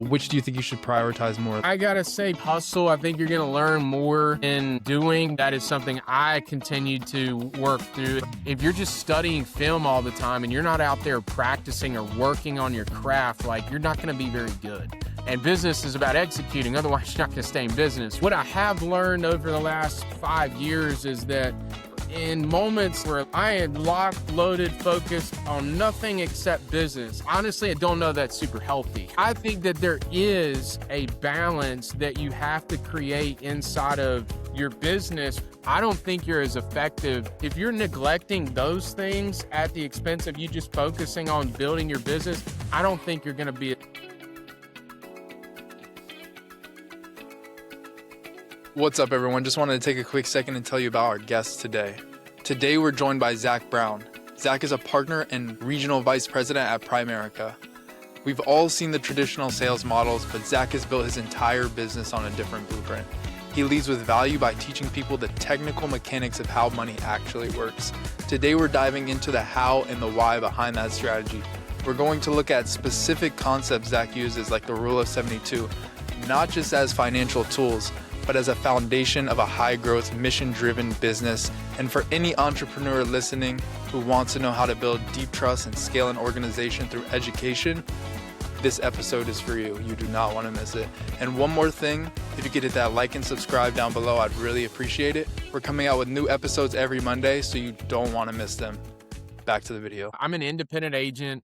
Which do you think you should prioritize more? I gotta say, hustle, I think you're gonna learn more in doing. That is something I continue to work through. If you're just studying film all the time and you're not out there practicing or working on your craft, like, you're not gonna be very good. And business is about executing, otherwise you're not gonna stay in business. What I have learned over the last 5 years is that in moments where I had locked, loaded, focused on nothing except business, honestly, I don't know that's super healthy. I think that there is a balance that you have to create inside of your business. I don't think you're as effective if you're neglecting those things at the expense of you just focusing on building your business. I don't think you're going to be. What's up, everyone? Just wanted to take a quick second and tell you about our guest today. Today, we're joined by Zac Brown. Zac is a partner and regional vice president at Primerica. We've all seen the traditional sales models, but Zac has built his entire business on a different blueprint. He leads with value by teaching people the technical mechanics of how money actually works. Today, we're diving into the how and the why behind that strategy. We're going to look at specific concepts Zac uses, like the Rule of 72, not just as financial tools, but as a foundation of a high-growth, mission-driven business. And for any entrepreneur listening who wants to know how to build deep trust and scale an organization through education, this episode is for you. You do not want to miss it. And one more thing, if you could hit that like and subscribe down below, I'd really appreciate it. We're coming out with new episodes every Monday, so you don't want to miss them. Back to the video. I'm an independent agent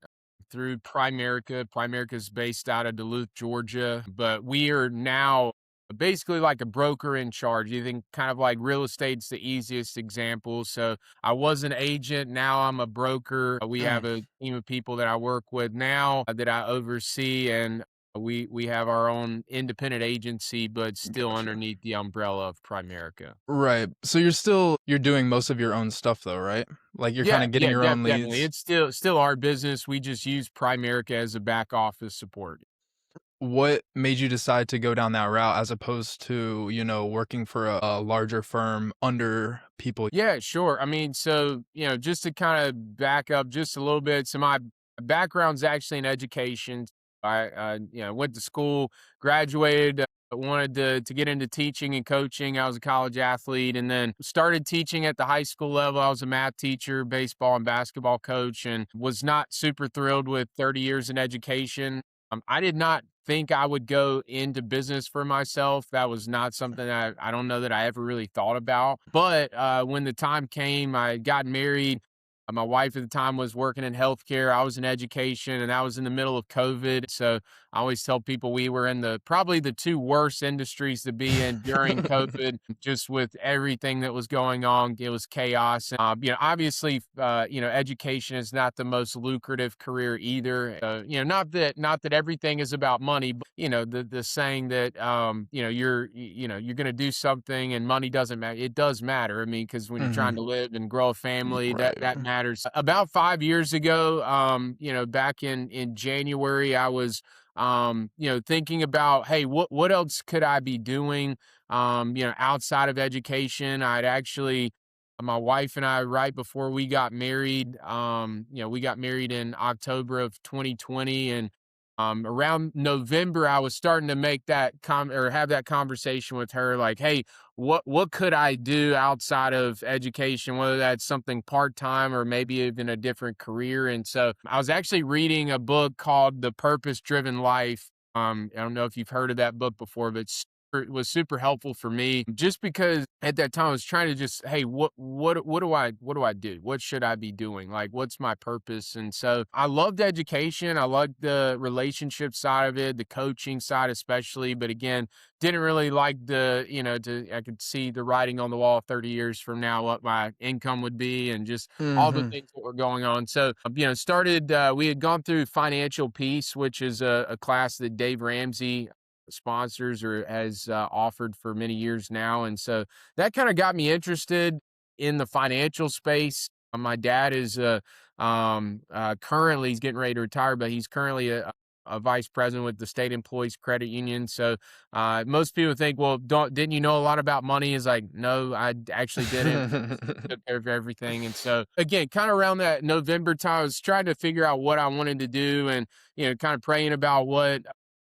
through Primerica. Primerica is based out of Duluth, Georgia, but we are now basically like a broker in charge. You think kind of like real estate's the easiest example. So I was an agent. Now I'm a broker. We have a team of people that I work with now that I oversee, and we have our own independent agency, but still underneath the umbrella of Primerica. Right. So you're doing most of your own stuff though, right? Like you're kind of getting your own leads. Definitely. It's still our business. We just use Primerica as a back office support. What made you decide to go down that route as opposed to, working for a larger firm under people? Yeah, sure. I mean, so, just to kind of back up just a little bit. So my background's actually in education. I went to school, graduated, wanted to get into teaching and coaching. I was a college athlete and then started teaching at the high school level. I was a math teacher, baseball and basketball coach, and was not super thrilled with 30 years in education. I did not think I would go into business for myself. That was not something that I don't know that I ever really thought about. But when the time came, I got married. My wife at the time was working in healthcare. I was in education, and I was in the middle of COVID. So I always tell people we were in probably the two worst industries to be in during COVID, just with everything that was going on. It was chaos. Obviously, education is not the most lucrative career either. Not that everything is about money, but the saying that you're going to do something and money doesn't matter. It does matter. I mean, because when you're trying to live and grow a family, that matters. About 5 years ago, back in January, I was, thinking about, hey, what else could I be doing, outside of education? My wife and I, right before we got married, we got married in October of 2020, and around November, I was starting to make that have that conversation with her, like, hey, what could I do outside of education, whether that's something part-time or maybe even a different career. And so I was actually reading a book called The Purpose-Driven Life. I don't know if you've heard of that book before, but it was super helpful for me just because at that time I was trying to just, hey, what do I do? What should I be doing? Like, what's my purpose? And so I loved education. I loved the relationship side of it, the coaching side especially. But again, didn't really like I could see the writing on the wall 30 years from now, what my income would be and just all the things that were going on. So, we had gone through Financial Peace, which is a class that Dave Ramsey sponsors or has offered for many years now. And so that kind of got me interested in the financial space. My dad is currently, he's getting ready to retire, but he's currently a vice president with the State Employees Credit Union. So most people think, well, didn't you know a lot about money? Is like, no, I actually didn't. Took care of everything. And so again, kind of around that November time, I was trying to figure out what I wanted to do and, kind of praying about what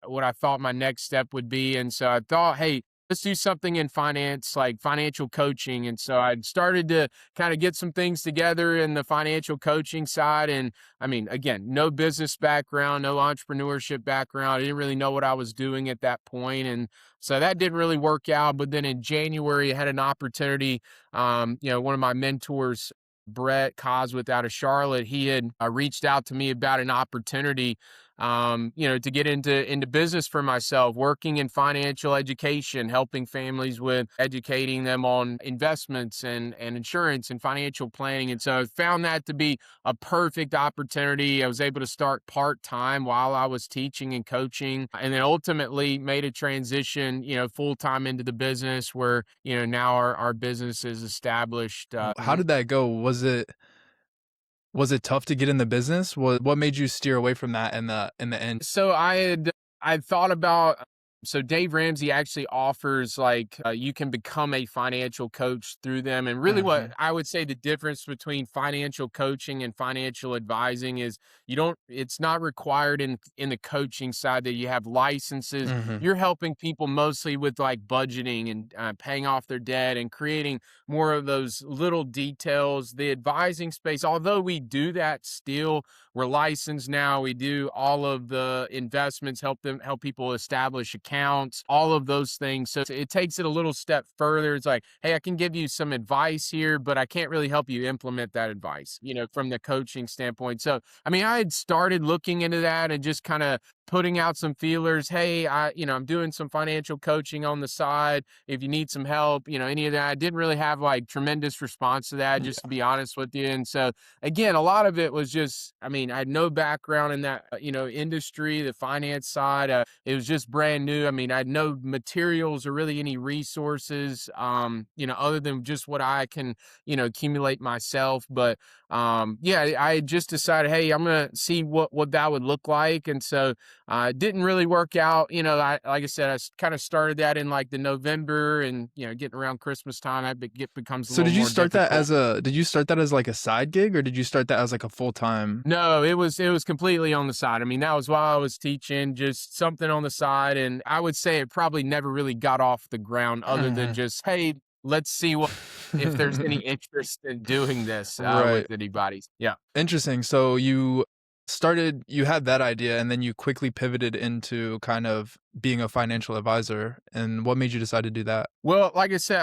what I thought my next step would be. And so I thought, hey, let's do something in finance, like financial coaching. And so I started to kind of get some things together in the financial coaching side. And I mean, again, no business background, no entrepreneurship background. I didn't really know what I was doing at that point. And so that didn't really work out. But then in January, I had an opportunity. One of my mentors, Brett Cosworth out of Charlotte, he had reached out to me about an opportunity, to get into business for myself, working in financial education, helping families with educating them on investments and insurance and financial planning. And so I found that to be a perfect opportunity. I was able to start part-time while I was teaching and coaching, and then ultimately made a transition, full-time into the business where, now our business is established. How did that go? Was it tough to get in the business? What made you steer away from that in the end? So I thought about so Dave Ramsey actually offers like you can become a financial coach through them. And really what Mhm, I would say the difference between financial coaching and financial advising is it's not required in the coaching side that you have licenses. mhm. You're helping people mostly with like budgeting and paying off their debt and creating more of those little details. The advising space, although we do that still, we're licensed now. We do all of the investments, help people establish accounts, all of those things. So it takes it a little step further. It's like, hey, I can give you some advice here, but I can't really help you implement that advice, from the coaching standpoint. So, I mean, I had started looking into that and just kind of putting out some feelers. Hey, I'm doing some financial coaching on the side. If you need some help, any of that. I didn't really have like tremendous response to that, just to Yeah. be honest with you. And so again, a lot of it was just, I mean, I had no background in that, industry, the finance side. It was just brand new. I mean, I had no materials or really any resources, other than just what I can, accumulate myself. But yeah, I had just decided, hey, I'm gonna see what that would look like. And so it didn't really work out. Like I said, I kind of started that in like the November, and getting around Christmas time, becomes a So little more difficult. did you start that as, like, a side gig, or did you start that as, like, a full-time? No, it was completely on the side. I mean, that was while I was teaching, just something on the side, and I would say it probably never really got off the ground other than Mhm. just, "Hey, let's see what if there's any interest in doing this, with Right. anybody." Yeah. Interesting. So you had that idea, and then you quickly pivoted into kind of being a financial advisor, and what made you decide to do that? Well, like I said,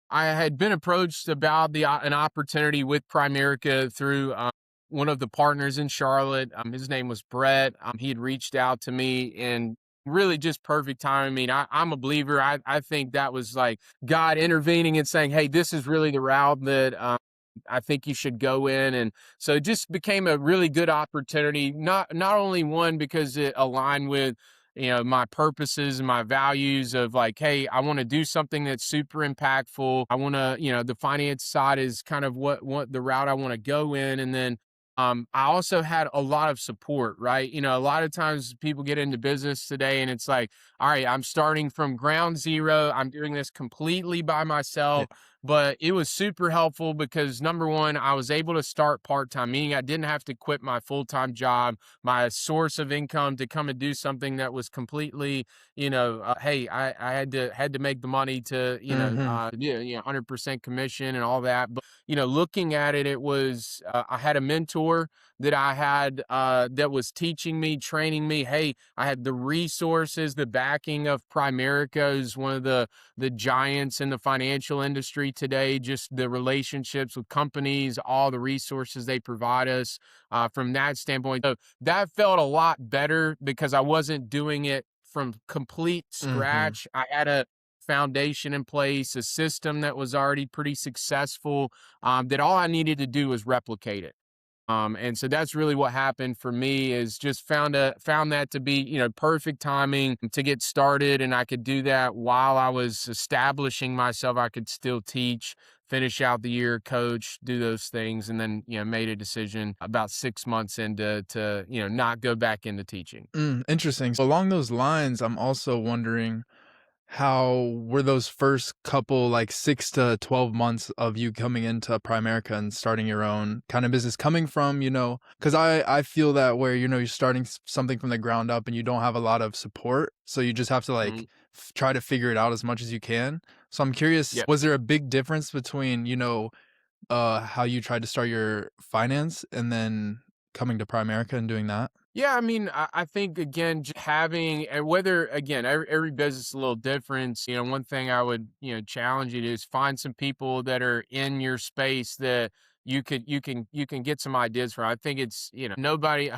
I had been approached about an opportunity with Primerica through one of the partners in Charlotte. His name was Brett. He had reached out to me and really just perfect time. I mean, I'm a believer. I think that was like God intervening and saying, "Hey, this is really the route that." I think you should go in. And so it just became a really good opportunity. Not only one because it aligned with my purposes and my values of like, hey, I want to do something that's super impactful. I want to, the finance side is kind of what the route I want to go in. And then I also had a lot of support, right? A lot of times people get into business today and it's like, all right, I'm starting from ground zero. I'm doing this completely by Yeah. myself. But it was super helpful because number one, I was able to start part-time, meaning I didn't have to quit my full-time job, my source of income, to come and do something that was completely, hey, I had to make the money to, Mhm. 100% commission and all that. But, looking at it, it was, I had a mentor that I had, that was teaching me, training me. Hey, I had the resources, the backing of Primerica, is one of the giants in the financial industry today, just the relationships with companies, all the resources they provide us, from that standpoint. So that felt a lot better because I wasn't doing it from complete Mhm. scratch. I had a foundation in place, a system that was already pretty successful, that all I needed to do was replicate it. And so that's really what happened for me, is just found that to be, perfect timing to get started. And I could do that while I was establishing myself. I could still teach, finish out the year, coach, do those things. And then, made a decision about 6 months into, not go back into teaching. Interesting. So along those lines, I'm also wondering, how were those first couple, like, 6 to 12 months of you coming into Primerica and starting your own kind of business coming from, you know, because I feel that where, you know, you're starting something from the ground up and you don't have a lot of support. So you just have to like Mhm. try to figure it out as much as you can. So I'm curious, Yeah. was there a big difference between, you know, how you tried to start your finance and then coming to Primerica and doing that? Yeah, I mean, I think again, having and whether again, every business is a little different. You know, one thing I would challenge you to is find some people that are in your space that you can get some ideas from. I think it's nobody.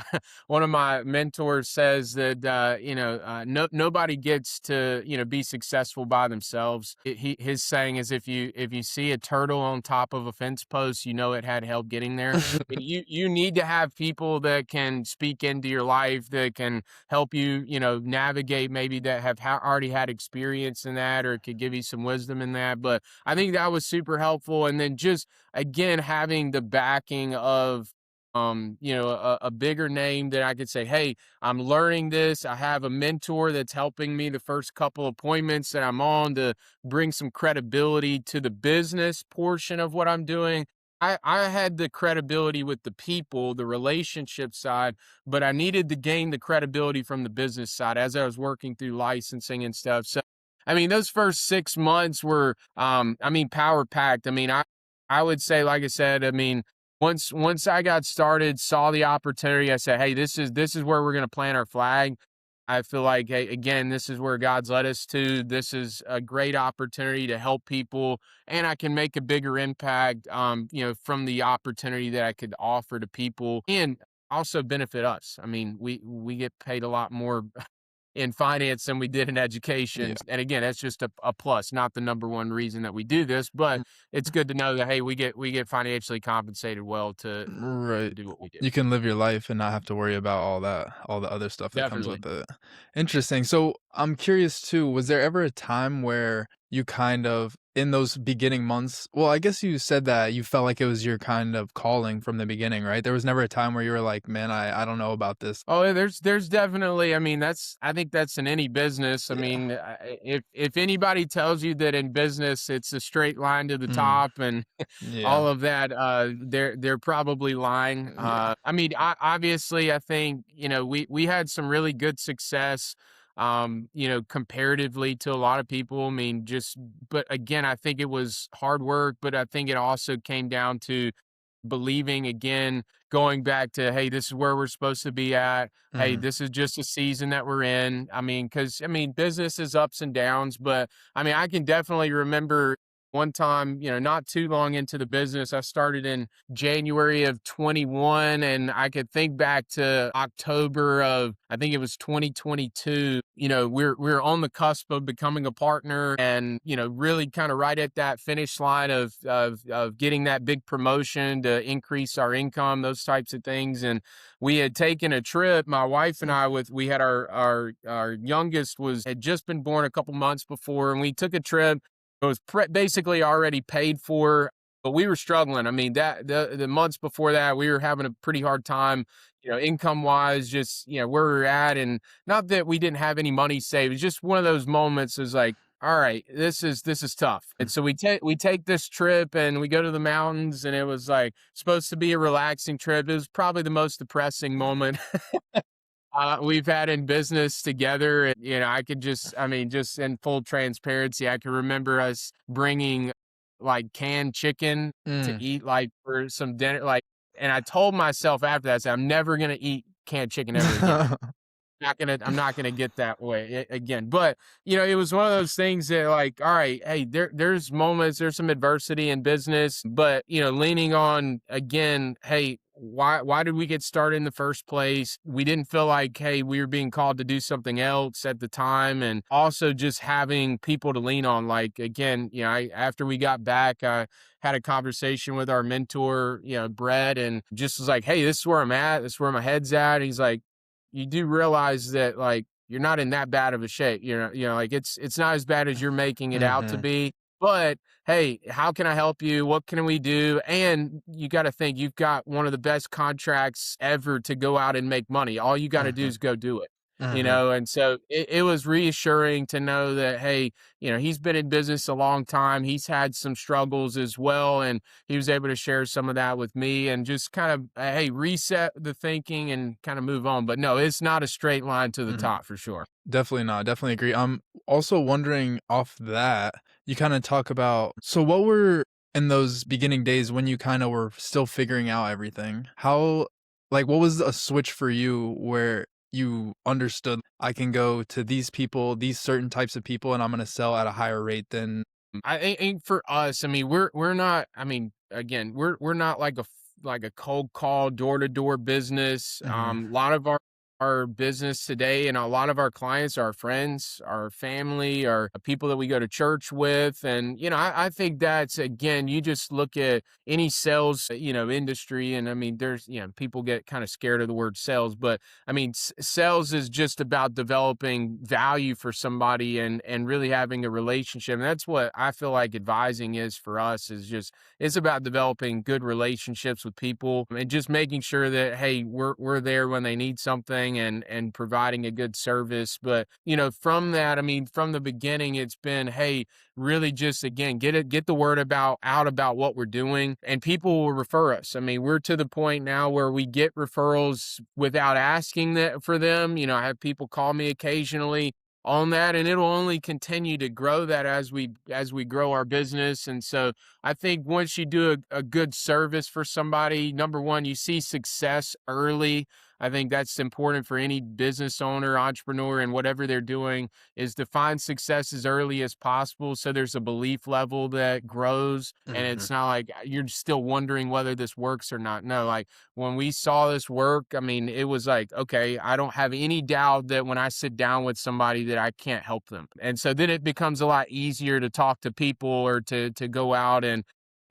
One of my mentors says that nobody gets to be successful by themselves. His saying is if you see a turtle on top of a fence post, you know it had help getting there. And you need to have people that can speak into your life, that can help you, navigate, maybe that have already had experience in that, or could give you some wisdom in that. But I think that was super helpful. And then just again having the backing of a bigger name that I could say, hey, I'm learning this. I have a mentor that's helping me the first couple appointments that I'm on to bring some credibility to the business portion of what I'm doing. I had the credibility with the people, the relationship side, but I needed to gain the credibility from the business side as I was working through licensing and stuff. So, I mean, those first 6 months were, power packed. I would say, like I said, I mean, once I got started, saw the opportunity, I said, hey, this is where we're going to plant our flag. I feel like, hey, again, this is where God's led us to. This is a great opportunity to help people, and I can make a bigger impact, from the opportunity that I could offer to people, and also benefit us. I mean, we get paid a lot more in finance than we did in education, Yeah. and again, that's just a plus, not the number one reason that we do this, but it's good to know that hey, we get financially compensated well to Right. do what we do. You can live your life and not have to worry about all the other stuff that comes Definitely. with it. Interesting. So I'm curious too, was there ever a time where you kind of in those beginning months, well, I guess you said that you felt like it was your kind of calling from the beginning, right? There was never a time where you were like, man, I don't know about this. Oh, yeah, there's definitely. I mean, I think that's in any business. I Yeah. mean, if anybody tells you that in business it's a straight line to the Mm, top and yeah. all of that, they're probably lying. Yeah. I mean, obviously, I think we had some really good success. Comparatively to a lot of people. I mean, but again, I think it was hard work, but I think it also came down to believing again, going back to, hey, this is where we're supposed to be at. Hey, Mhm. this is just a season that we're in. I mean, because I mean, business is ups and downs, but I mean, I can definitely remember one time, not too long into the business, I started in January of 21, and I could think back to October of, I think it was 2022. We're on the cusp of becoming a partner, and really kind of right at that finish line of getting that big promotion to increase our income, those types of things. And we had taken a trip, my wife and I, we had our youngest had just been born a couple months before, and we took a trip. It was basically already paid for, but we were struggling. I mean, that the months before that, we were having a pretty hard time, income wise, just where we were at, and not that we didn't have any money saved. It's just one of those moments. Is like, all right, this is tough. And so we take this trip and we go to the mountains, and it was like supposed to be a relaxing trip. It was probably the most depressing moment we've had in business together. And, I could I mean, just in full transparency, I can remember us bringing like canned chicken to Mm. eat like for some dinner. And I told myself after that, I said, I'm never going to eat canned chicken ever again. I'm not gonna get that way again. But it was one of those things that like, all right, hey, there's moments, there's some adversity in business, but leaning on again, hey, why did we get started in the first place? We didn't feel like, hey, we were being called to do something else at the time. And also just having people to lean on. Like again, after we got back, I had a conversation with our mentor, Brett, and just was like, hey, this is where I'm at, this is where my head's at. He's like, you do realize that like you're not in that bad of a shape. Like it's not as bad as you're making it out to Mhm. be. But hey, how can I help you? What can we do? And you got to think you've got one of the best contracts ever to go out and make money. All you got to do Mhm. is go do it. Mhm. And so it was reassuring to know that, hey, he's been in business a long time. He's had some struggles as well. And he was able to share some of that with me and just kind of, hey, reset the thinking and kind of move on. But no, it's not a straight line to the Mhm. top for sure. Definitely not, definitely agree. I'm also wondering off that, you kinda talk about so what were in those beginning days when you kinda were still figuring out everything, how like, what was a switch for you where you understood, "I can go to these people, these certain types of people, and I'm gonna sell at a higher rate than" I for us, I mean, we're not. I mean, again, we're not like like a cold call door to door business. Mhm. A lot of our business today and a lot of our clients are friends, our family, are people that we go to church with, and I think that's again, you just look at any sales industry, and I mean, there's people get kind of scared of the word sales, but I mean, sales is just about developing value for somebody and really having a relationship. And that's what I feel like advising is for us is just it's about developing good relationships with people and just making sure that hey, we're there when they need something and providing a good service. But from that, I mean, from the beginning, it's been hey, really just again get the word about out about what we're doing and people will refer us. I mean, we're to the point now where we get referrals without asking that for them. I have people call me occasionally on that and it'll only continue to grow that as we grow our business. And so I think once you do a good service for somebody, number one, you see success early. I think that's important for any business owner, entrepreneur, and whatever they're doing is to find success as early as possible. So there's a belief level that grows and Mhm. it's not like you're still wondering whether this works or not. No, like when we saw this work, I mean, it was like, okay, I don't have any doubt that when I sit down with somebody that I can't help them. And so then it becomes a lot easier to talk to people or to go out and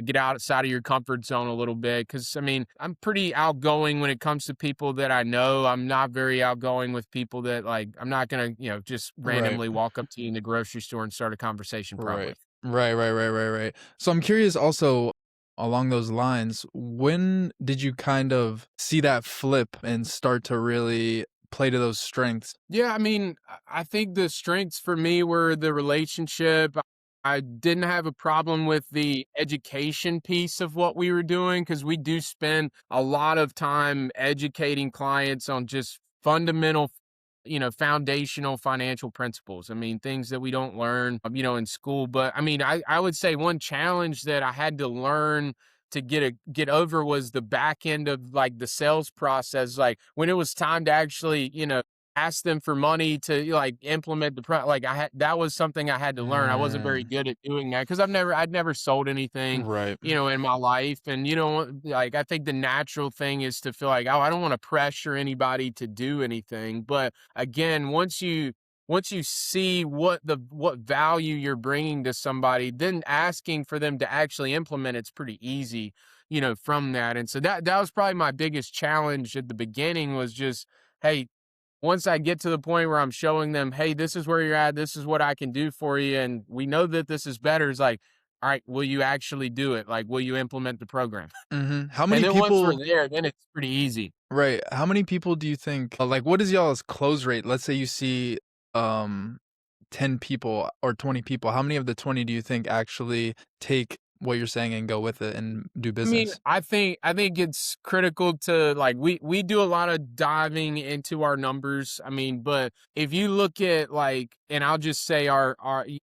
get outside of your comfort zone a little bit. Cause I mean, I'm pretty outgoing when it comes to people that I know. I'm not very outgoing with people that like, I'm not going to, just Right. randomly walk up to you in the grocery store and start a conversation Right. probably. Right. So I'm curious also along those lines, when did you kind of see that flip and start to really play to those strengths? Yeah, I mean, I think the strengths for me were the relationship. I didn't have a problem with the education piece of what we were doing because we do spend a lot of time educating clients on just fundamental, foundational financial principles. I mean, things that we don't learn, in school. But I mean, I would say one challenge that I had to learn to get over was the back end of like the sales process. Like when it was time to actually, ask them for money to like implement like I had that was something I had to learn. I wasn't very Mm, good at doing that because I'd never sold anything, right. in my life. And like I think the natural thing is to feel like, oh, I don't want to pressure anybody to do anything. But again, once you see what value you're bringing to somebody, then asking for them to actually implement it's pretty easy, from that. And so that was probably my biggest challenge at the beginning was just, hey, once I get to the point where I'm showing them, "Hey, this is where you're at, this is what I can do for you, and we know that this is better," it's like, "All right, will you actually do it? Like, will you implement the program?" Mhm. How And many then once we're people there, then it's pretty easy. right, how many people do you think like, what is y'all's close rate? Let's say you see, um, 10 people or 20 people, how many of the 20 do you think actually take what you're saying and go with it and do I mean, business? I think it's critical to like we do a lot of diving into our numbers. I mean, but if you look at like, and I'll just say our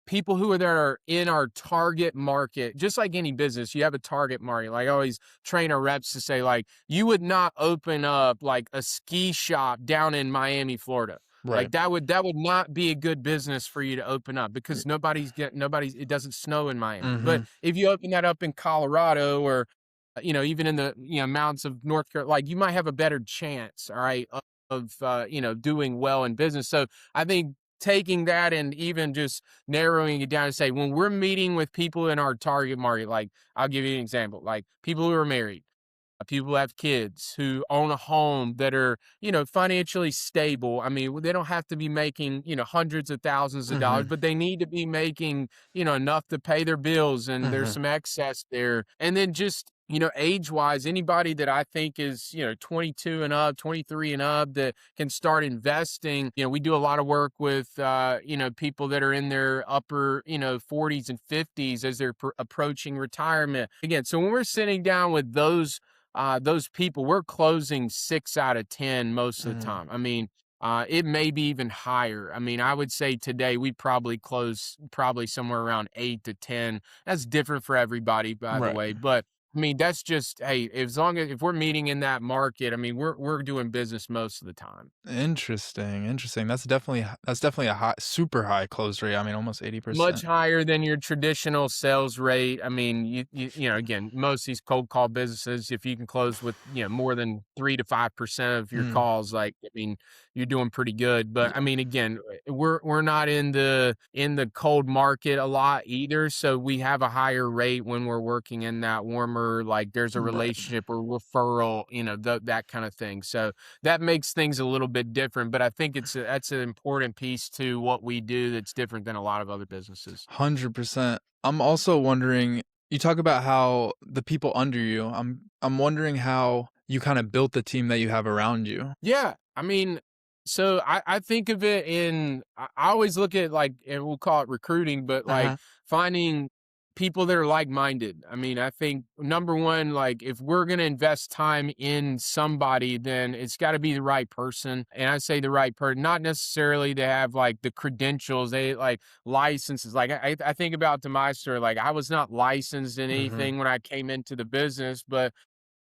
people who are there are in our target market, just like any business, you have a target market. Like I always train our reps to say, like, you would not open up like a ski shop down in Miami, Florida. Right. Like that would not be a good business for you to open up because nobody's it doesn't snow in Miami. But Mhm. if you open that up in Colorado or even in the mountains of North Carolina, like you might have a better chance, all right, of doing well in business. So I think taking that and even just narrowing it down and say when we're meeting with people in our target market, like I'll give you an example, like people who are married, people who have kids who own a home that are, financially stable. I mean, they don't have to be making, hundreds of thousands of dollars, Mhm. but they need to be making, enough to pay their bills and there's Mhm. some excess there. And then just age wise, anybody that I think is, 22 and up, 23 and up that can start investing. We do a lot of work with, people that are in their upper, 40s and 50s as they're approaching retirement. Again, so when we're sitting down with those people, we're closing 6 out of 10 most of the Mm, time. I mean, it may be even higher. I mean, I would say today we probably close probably somewhere around 8 to 10. That's different for everybody, by the right. way. But I mean, that's just, hey, as long as if we're meeting in that market, I mean, we're doing business most of the time. Interesting, interesting. That's definitely a high, super high close rate. I mean, almost Much 80%. higher than your traditional sales rate. I mean, again, most of these cold call businesses, if you can close with, more than 3 to 5% of your Mm, calls, like, I mean, you're doing pretty good. But I yeah, mean, again, we're not in the cold market a lot either. So we have a higher rate when we're working in that warmer, like there's a right. relationship or referral, that kind of thing. So that makes things a little bit different, but I think that's an important piece to what we do that's different than a lot of other businesses. 100%. I'm also wondering, you talk about how the people under you, I'm wondering how you kinda built the team that you have around you. Yeah, I mean, so I think of it in I always look at like, and we'll call it recruiting, but like Uh-huh. finding people that are like-minded. I mean, I think number one, like if we're gonna invest time in somebody, then it's got to be the right person. And I say the right person, not necessarily to have like the credentials, they like licenses. Like I think about to my story, like I was not licensed in Mhm. anything when I came into the business, but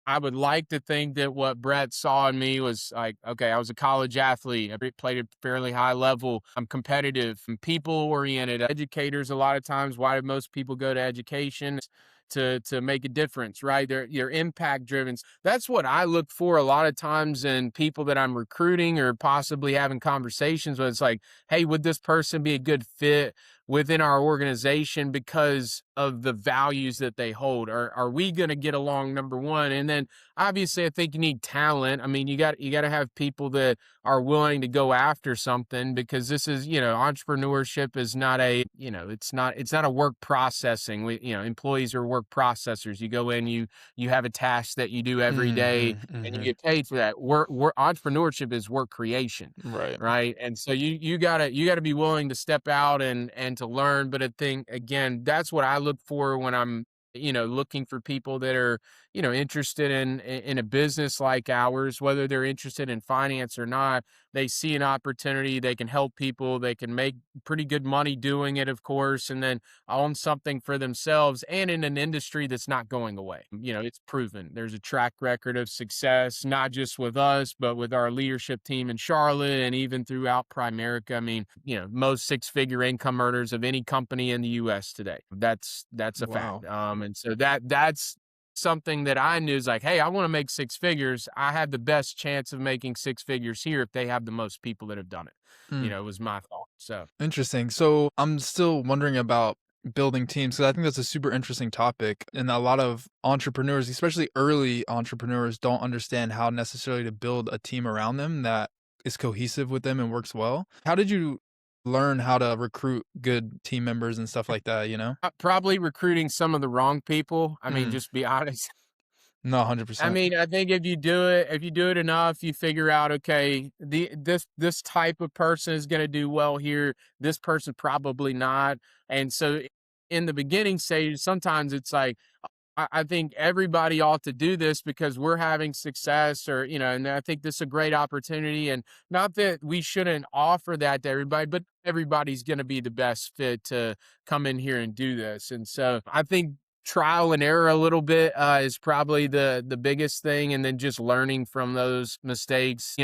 I would like to think that what Brett saw in me was like, okay, I was a college athlete. I played at fairly high level. I'm competitive and people oriented. Educators, a lot of times, why do most people go to education? To make a difference, right? They're impact driven. That's what I look for a lot of times in people that I'm recruiting or possibly having conversations with. It's like, hey, would this person be a good fit within our organization because of the values that they hold? Are we going to get along, number one? And then obviously I think you need talent. I mean, you got to have people that are willing to go after something, because this is, entrepreneurship is not it's not a work processing. Employees are work processors. You go in, you have a task that you do every day Mhm, and you mhm. get paid for that. Work entrepreneurship is work creation, Right. right? And so you gotta be willing to step out and to learn. But I think again, that's what I look for when I'm looking for people that are interested in a business like ours, whether they're interested in finance or not. They see an opportunity, they can help people, they can make pretty good money doing it, of course, and then own something for themselves, and in an industry that's not going away. It's proven. There's a track record of success, not just with us, but with our leadership team in Charlotte and even throughout Primerica. I mean, most six-figure income earners of any company in the US today. That's a fact. Wow. And so that's something that I knew is like, hey, I want to make six figures. I have the best chance of making six figures here if they have the most people that have done it. Mm, Was my thought. So interesting. So, I'm still wondering about building teams, 'cause I think that's a super interesting topic, and a lot of entrepreneurs, especially early entrepreneurs, don't understand how necessarily to build a team around them that is cohesive with them and works well. How did you learn how to recruit good team members and stuff like that, you know? probably recruiting some of the wrong people. I mean, Mm, just be honest. no, I 100%. mean, I think if you do it enough, you figure out, okay, this type of person is going to do well here. This person probably not. And so in the beginning stage, sometimes it's like, I think everybody ought to do this because we're having success, or, and I think this is a great opportunity. And not that we shouldn't offer that to everybody, but everybody's going to be the best fit to come in here and do this. And so I think trial and error a little bit is probably the biggest thing. And then just learning from those mistakes.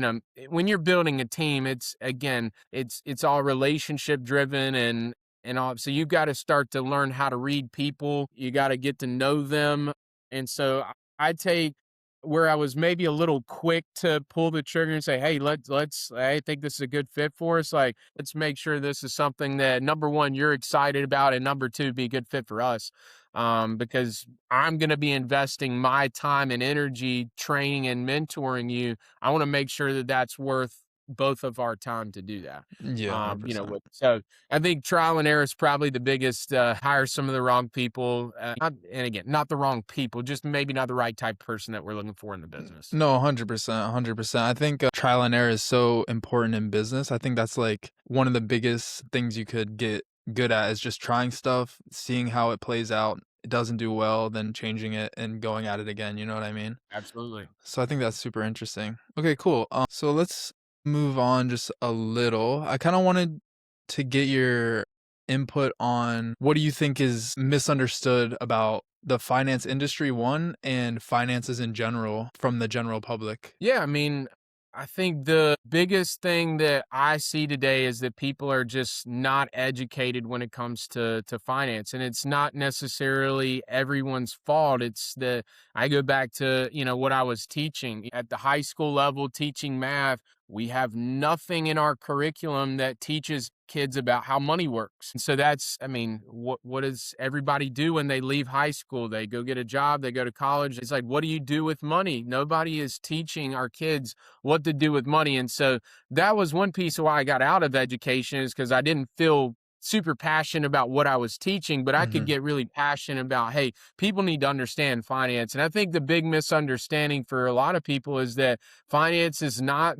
When you're building a team, it's again, it's all relationship driven, and all. So you got to start to learn how to read people. You got to get to know them. And so I take where I was maybe a little quick to pull the trigger and say, hey, I think this is a good fit for us. Like, let's make sure this is something that, number one, you're excited about, and number two, be a good fit for us. Because I'm going to be investing my time and energy training and mentoring you. I want to make sure that that's worth both of our time to do that. Yeah, With 100%. so I think trial and error is probably the biggest. Hire some of the wrong people, and again, not the wrong people, just maybe not the right type of person that we're looking for in the business. No, 100%, 100%. I think trial and error is so important in business. I think that's like one of the biggest things you could get good at is just trying stuff, seeing how it plays out. It doesn't do well, then changing it and going at it again. You know what I mean? Absolutely. So I think that's super interesting. Okay, cool. So let's move on just a little. I kind of wanted to get your input on what do you think is misunderstood about the finance industry, one, and finances in general from the general public. Yeah, I mean, I think the biggest thing that I see today is that people are just not educated when it comes to finance, and it's not necessarily everyone's fault. It's the I go back to, what I was teaching at the high school level, teaching math. We have nothing in our curriculum that teaches kids about how money works. And so that's, I mean, what does everybody do when they leave high school? They go get a job, they go to college. It's like, what do you do with money? Nobody is teaching our kids what to do with money. And so that was one piece of why I got out of education, is because I didn't feel super passionate about what I was teaching, but I could Mhm. get really passionate about, hey, people need to understand finance. And I think the big misunderstanding for a lot of people is that finance is not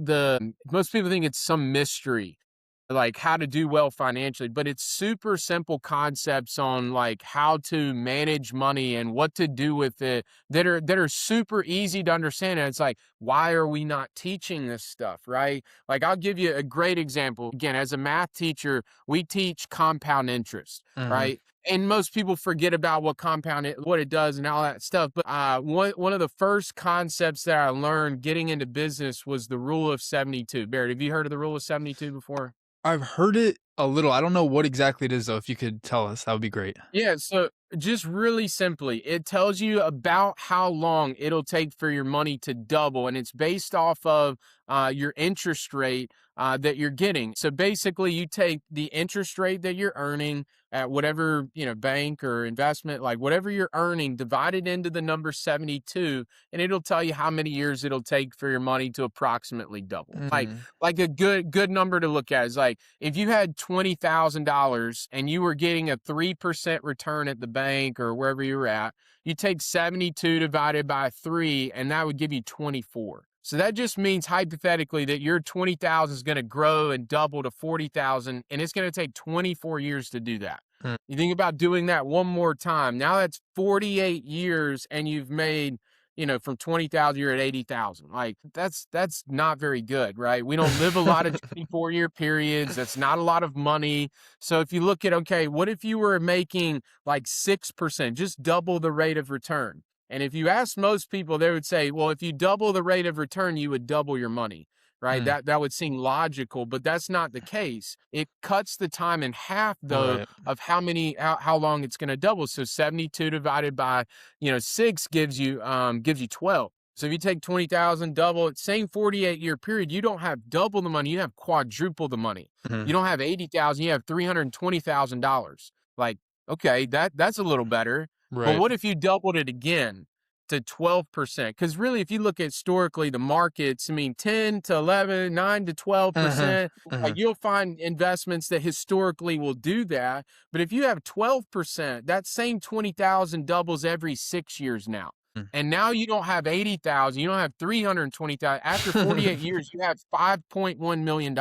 most people think it's some mystery, like how to do well financially, but it's super simple concepts on like how to manage money and what to do with it that are super easy to understand. And it's like, why are we not teaching this stuff, right? Like, I'll give you a great example. Again, as a math teacher, we teach compound interest, Mhm. right? And most people forget about what it does and all that stuff. But one of the first concepts that I learned getting into business was the rule of 72. Barrett, have you heard of the rule of 72 before? I've heard it a little. I don't know what exactly it is though. If you could tell us, that would be great. Yeah, so just really simply, it tells you about how long it'll take for your money to double, and it's based off of your interest rate that you're getting. So basically, you take the interest rate that you're earning at whatever, bank or investment, like whatever you're earning, divide it into the number 72, and it'll tell you how many years it'll take for your money to approximately double. Mhm. Like a good number to look at is like, if you had $20,000 and you were getting a 3% return at the bank or wherever you were at, you take 72 divided by 3, and that would give you 24. So that just means hypothetically that your 20,000 is going to grow and double to 40,000, and it's going to take 24 years to do that. Mm. You think about doing that one more time. Now that's 48 years, and you've made, from 20,000, you're at 80,000. Like, that's not very good, right? We don't live a lot of 24-year periods. That's not a lot of money. So if you look at, okay, what if you were making like 6%, just double the rate of return? And if you ask most people, they would say, well, if you double the rate of return, you would double your money, right? Mm. That would seem logical, but that's not the case. It cuts the time in half, though, Right. of how long it's going to double. So 72 divided by, 6 gives you 12. So if you take 20,000, double it, same 48-year period, you don't have double the money, you have quadruple the money. Mhm. You don't have 80,000, you have $320,000. Like, okay, that's a little better. But Right. what if you doubled it again to 12%? Because really, if you look at historically the markets, I mean, 10 to 11, 9 to Mhm. 12%, like Mhm. you'll find investments that historically will do that. But if you have 12%, that same 20,000 doubles every 6 years now. Mm. And now you don't have 80,000, you don't have 320,000. After 48 years, you have $5.1 million.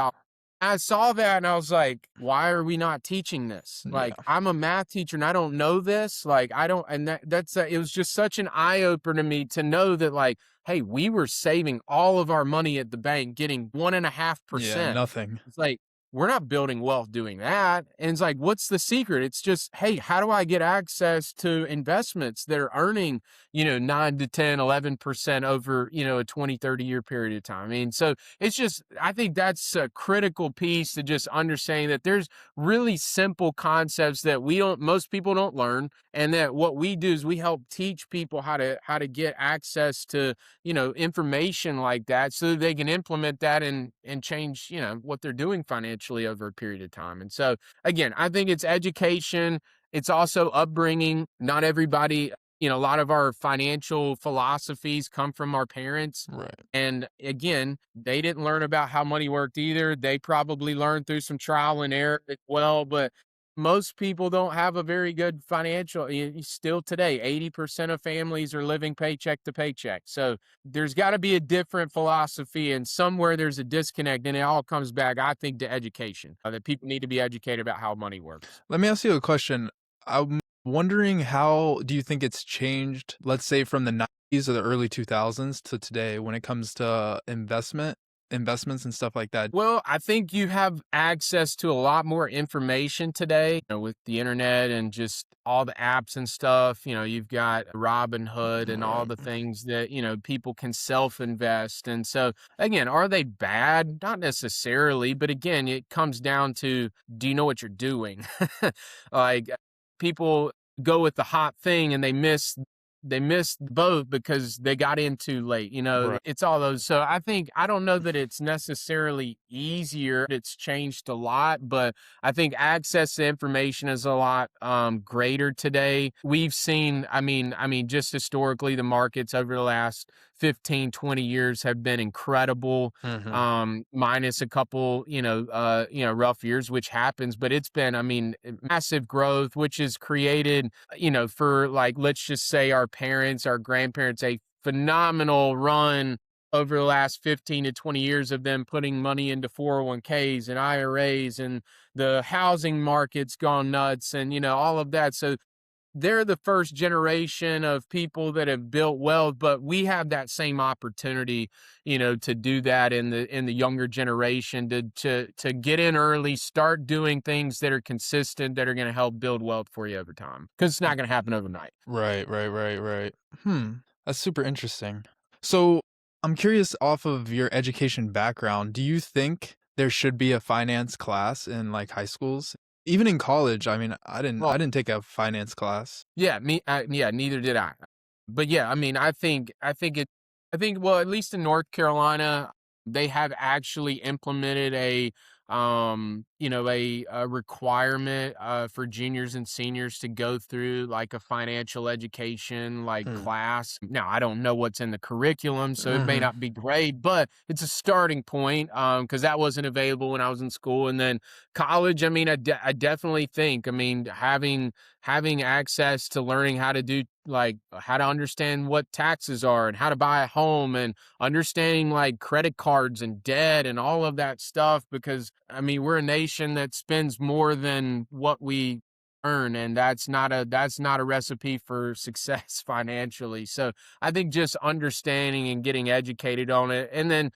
I saw that and I was like, why are we not teaching this? Like, Yeah. I'm a math teacher and I don't know this. Like, I don't, and it was just such an eye opener to me to know that, like, hey, we were saving all of our money at the bank, getting Yeah, 1.5%. nothing. It's like, we're not building wealth doing that. And it's like, what's the secret? It's just, hey, how do I get access to investments that are earning, 9 to 10, 11% over, a 20, 30-year period of time? I mean, so it's just, I think that's a critical piece to just understanding that there's really simple concepts that most people don't learn. And that what we do is we help teach people how to get access to, information like that so that they can implement that and change, what they're doing financially over a period of time. And so again, I think it's education. It's also upbringing. Not everybody a lot of our financial philosophies come from our parents. Right. And again, they didn't learn about how money worked either. They probably learned through some trial and error as well. But most people don't have a very good financial, still today, 80% of families are living paycheck to paycheck. So there's got to be a different philosophy, and somewhere there's a disconnect. And it all comes back, I think, to education, that people need to be educated about how money works. Let me ask you a question. I'm wondering, how do you think it's changed, let's say from the 90s or the early 2000s to today when it comes to investments and stuff like that? Well, I think you have access to a lot more information today, with the internet and just all the apps and stuff. You've got Robinhood and all Right. the things that, people can self-invest. And so, again, are they bad? Not necessarily, but again, it comes down to, do you know what you're doing? Like, people go with the hot thing and they missed the boat because they got in too late. Right. It's all those. So I don't know that it's necessarily easier. It's changed a lot, but I think access to information is a lot greater today. We've seen, just historically, the markets over the last 15, 20 years have been incredible. Mhm. Minus a couple, rough years, which happens, but it's been, massive growth, which has created, for, like, let's just say our parents, our grandparents, a phenomenal run over the last 15 to 20 years of them putting money into 401ks and IRAs, and the housing market's gone nuts, and, all of that. So they're the first generation of people that have built wealth, but we have that same opportunity, to do that in the younger generation, to get in early, start doing things that are consistent, that are going to help build wealth for you over time, because it's not going to happen overnight. Right, right, right, right. That's super interesting. So, I'm curious, off of your education background, do you think there should be a finance class in like high schools? Even in college, I mean, I Well, didn't take a finance class. yeah, yeah, neither did I. But yeah, well, at least in North Carolina, they have actually implemented a requirement for juniors and seniors to go through like a financial education like Hmm. class. Now, I don't know what's in the curriculum, so it may Mhm. not be great, but it's a starting point, because that wasn't available when I was in school. And then college, I definitely think, having access to learning how to do, like, how to understand what taxes are and how to buy a home, and understanding like credit cards and debt and all of that stuff, because we're a nation that spends more than what we earn, and that's not a recipe for success financially. So I think just understanding and getting educated on it, and then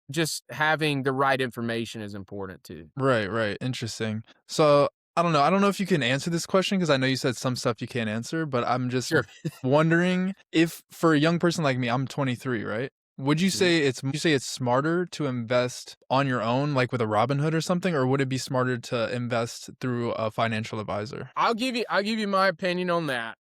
just having the right information is important too. Right, right. Interesting. So, I don't know if you can answer this question because I know you said some stuff you can't answer, but I'm just Sure. wondering if for a young person like me, I'm 23, right? Would you say it's smarter to invest on your own, like with a Robinhood or something, or would it be smarter to invest through a financial advisor? I'll give you my opinion on that.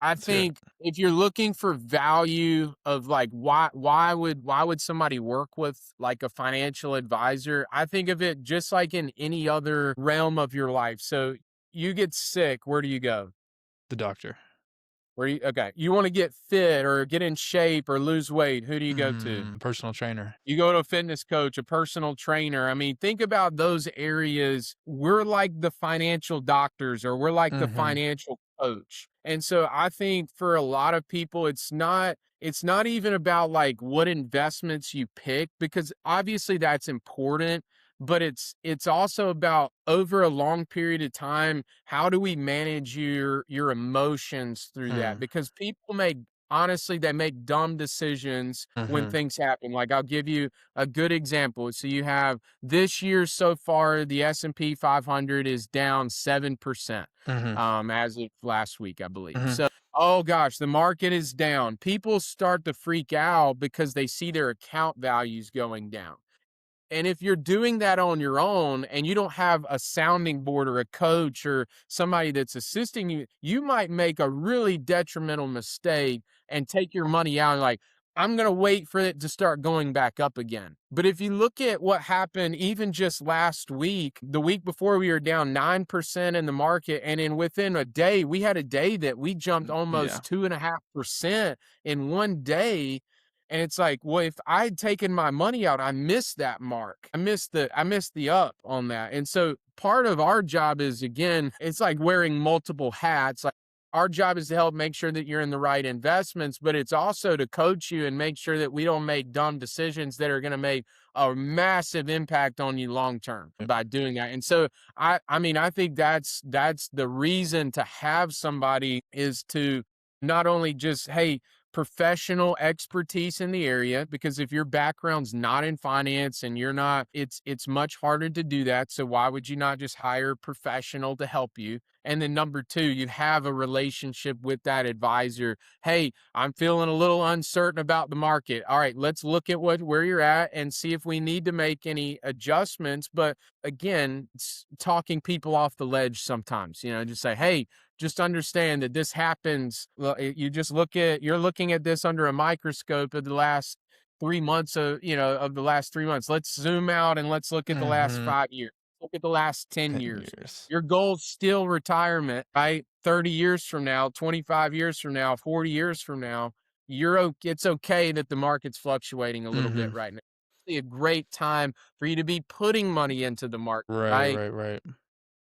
I Let's hear it. think if you're looking for value of, like, why would somebody work with like a financial advisor? I think of it just like in any other realm of your life. So you get sick, where do you go? The doctor. Okay, you want to get fit or get in shape or lose weight, who do you go to? Personal trainer. You go to a fitness coach, a personal trainer. Think about those areas. We're like the financial doctors, or we're like the Mhm. financial coach. And so I think for a lot of people, it's not even about like what investments you pick, because obviously that's important, but it's also about, over a long period of time, how do we manage your emotions through that? Mm. Because people make honestly, they make dumb decisions when Mhm. things happen. Like, I'll give you a good example. So you have this year so far, the S&P 500 is down 7%, Mhm. as of last week, I believe. Mhm. So, oh gosh, the market is down. People start to freak out because they see their account values going down. And if you're doing that on your own and you don't have a sounding board or a coach or somebody that's assisting you, you might make a really detrimental mistake and take your money out and, like, I'm going to wait for it to start going back up again. But if you look at what happened even just last week, the week before we were down 9% in the market. And then within a day, we had a day that we jumped Yeah. almost 2.5% in one day. And it's like, well, if I had taken my money out, I missed that mark. I missed the up on that. And so part of our job is, again, it's like wearing multiple hats. Like, our job is to help make sure that you're in the right investments, but it's also to coach you and make sure that we don't make dumb decisions that are going to make a massive impact on you long term by doing that. And so I mean, I think that's the reason to have somebody, is to not only just, hey, professional expertise in the area, because if your background's not in finance and you're not, it's much harder to do that. So why would you not just hire a professional to help you? And then number two, you have a relationship with that advisor. Hey, I'm feeling a little uncertain about the market. All right, let's look at where you're at and see if we need to make any adjustments. But again, it's talking people off the ledge sometimes, just say, hey, just understand that this happens. Well, you're looking at this under a microscope of the last 3 months of the last 3 months. Let's zoom out and let's look at the last Mm-hmm. 5 years. Look at the last 10 10 years. years. Your goal's still retirement, right? 30 years from now, 25 years from now, 40 years from now, it's okay that the market's fluctuating a little Mm-hmm. bit right now. It's a great time for you to be putting money into the market, Right, right? right, right.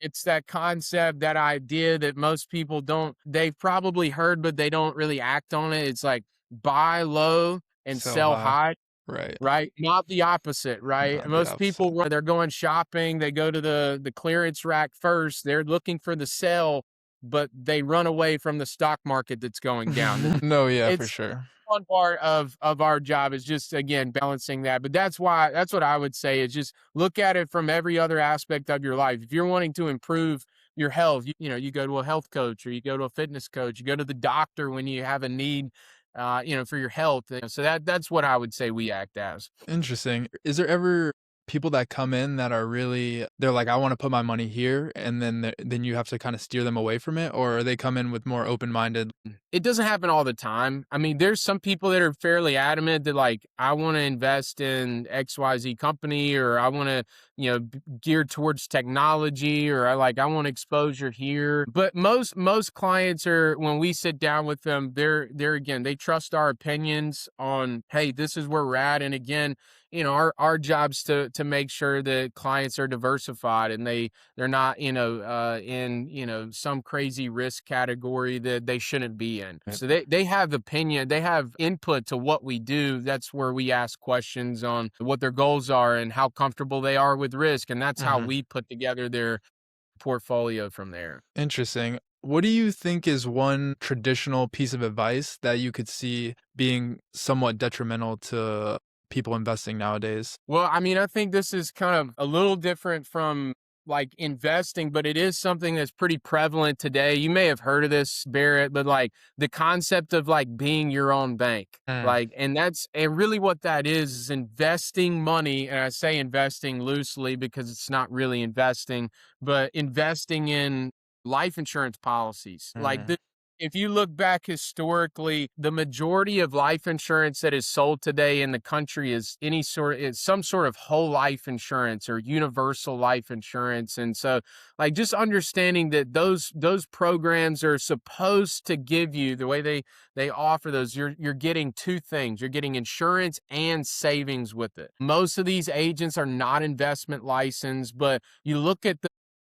It's that concept, that idea that most people they've probably heard, but they don't really act on it. It's like buy low and So sell high. high, Right. right? Not the opposite, right? Not the Most opposite. people, when they're going shopping, they go to the clearance rack first. They're looking for the sell, but they run away from the stock market that's going down. No, yeah, for It's sure. one part of our job is just, again, balancing that. But that's what I would say, is just look at it from every other aspect of your life. If you're wanting to improve your health, you go to a health coach, or you go to a fitness coach, you go to the doctor when you have a need, for your health. So that's what I would say we act as. Interesting. Is there ever people that come in that are really they're like, "I wanna put my money here," and then you have to kinda steer them away from it, or they come in with more open-minded? It doesn't happen all the time. I mean, there's some people that are fairly adamant that, like, I want to invest in XYZ company, or I want to, geared towards technology, or I want exposure here. But most clients are, when we sit down with them, they're again, they trust our opinions on, hey, this is where we're at. And again, our job's to make sure that clients are diversified and they're not, in, some crazy risk category that they shouldn't be in. Right. So they have opinion, they have input to what we do. That's where we ask questions on what their goals are and how comfortable they are with risk. And that's how Mhm. we put together their portfolio from there. Interesting. What do you think is one traditional piece of advice that you could see being somewhat detrimental to people investing nowadays? Well, I mean, I think this is kind of a little different from like investing, but it is something that's pretty prevalent today. You may have heard of this, Barrett, but like the concept of like being your own bank. Mm, Like, and really what that is investing money. And I say investing loosely because it's not really investing, but investing in life insurance policies. Like, mhm, if you look back historically, the majority of life insurance that is sold today in the country is some sort of whole life insurance or universal life insurance. And so, like, just understanding that those programs are supposed to give you, the way they offer those, you're getting two things. You're getting insurance and savings with it. Most of these agents are not investment licensed, but you look at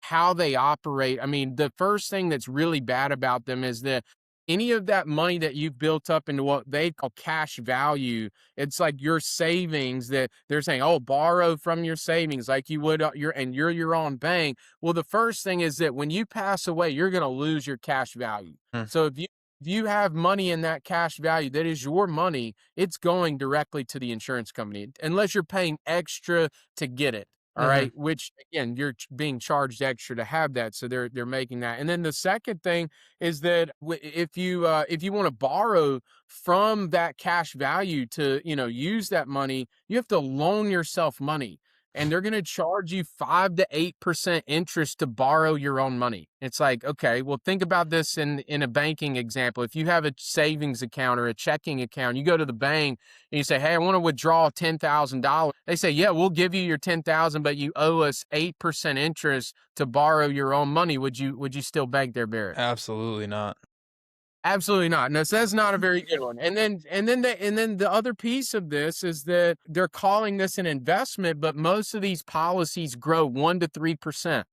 how they operate. I mean, the first thing that's really bad about them is that any of that money that you've built up into what they call cash value, it's like your savings that they're saying, oh, borrow from your savings like you would you're your own bank. Well, the first thing is that when you pass away, you're going to lose your cash value. mm, So if you have money in that cash value that is your money, it's going directly to the insurance company unless you're paying extra to get it. All mhm, right, which again, you're being charged extra to have that, so they're making that. And then the second thing is that if you want to borrow from that cash value to use that money, you have to loan yourself money. and they're going to charge you 5 to 8% interest to borrow your own money. It's like, okay, well, think about this in a banking example. If you have a savings account or a checking account, you go to the bank and you say, hey, I want to withdraw $10,000. They say, yeah, we'll give you your 10,000, but you owe us 8% interest to borrow your own money. Would you still bank there, Barrett? Absolutely not. Absolutely not. No, so that's not a very good one. And then the other piece of this is that they're calling this an investment, but most of these policies grow 1 to 3%.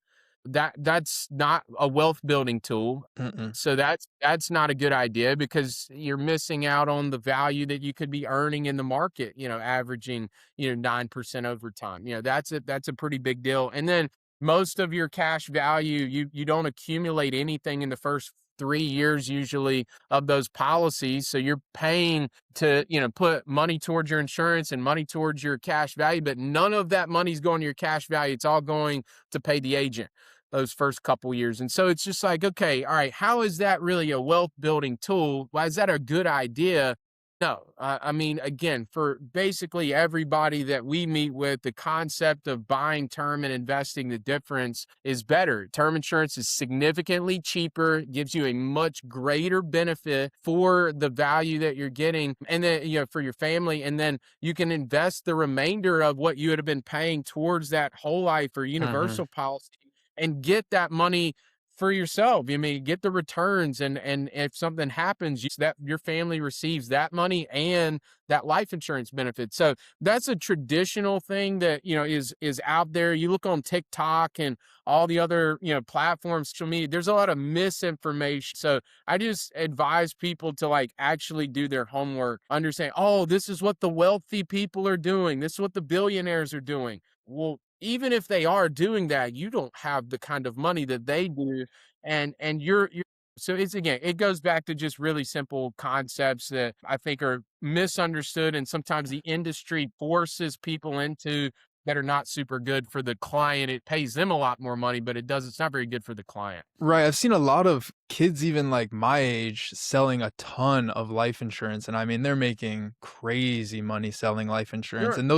That's not a wealth building tool. Mm-mm. So that's not a good idea because you're missing out on the value that you could be earning in the market, averaging, 9% over time. That's a pretty big deal. And then most of your cash value, you don't accumulate anything in the first 3 years usually of those policies. So you're paying to, put money towards your insurance and money towards your cash value, but none of that money's going to your cash value. It's all going to pay the agent those first couple years. And so it's just like, okay, all right, how is that really a wealth building tool? Why is that a good idea? No, I mean, again, for basically everybody that we meet with, the concept of buying term and investing, the difference is better. Term insurance is significantly cheaper, gives you a much greater benefit for the value that you're getting, and then, for your family. And then you can invest the remainder of what you would have been paying towards that whole life or Mm-hmm. universal policy and get that money for yourself. I mean, get the returns, and if something happens, that your family receives that money and that life insurance benefit. So that's a traditional thing that is out there. You look on TikTok and all the other platforms, social media. There's a lot of misinformation. So I just advise people to like actually do their homework, understand. Oh, this is what the wealthy people are doing. This is what the billionaires are doing. Well, even if they are doing that, you don't have the kind of money that they do, and you're so it's again, it goes back to just really simple concepts that I think are misunderstood, and sometimes the industry forces people into that are not super good for the client. It pays them a lot more money, but it's not very good for the client. Right. I've seen a lot of kids, even like my age, selling a ton of life insurance. And I mean, they're making crazy money selling life insurance. Sure. And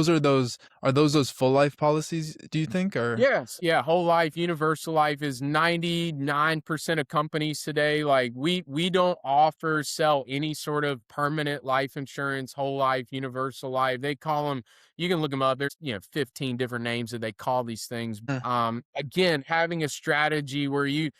are those full life policies, do you think? Or, Yes. Yeah. Whole life, universal life is 99% of companies today. Like we don't sell any sort of permanent life insurance, whole life, universal life. They call them, you can look them up. There's, 15 different names that they call these things. Mm, Again, having a strategy where you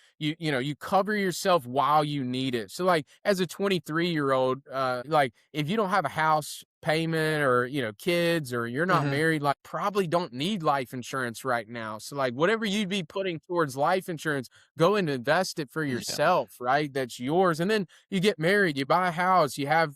cover yourself while you need it. So like as a 23-year-old, like if you don't have a house payment or kids or you're not mhm. married, like probably don't need life insurance right now. So like whatever you'd be putting towards life insurance, go and invest it for Yeah. yourself, right? That's yours. And then you get married, you buy a house, you have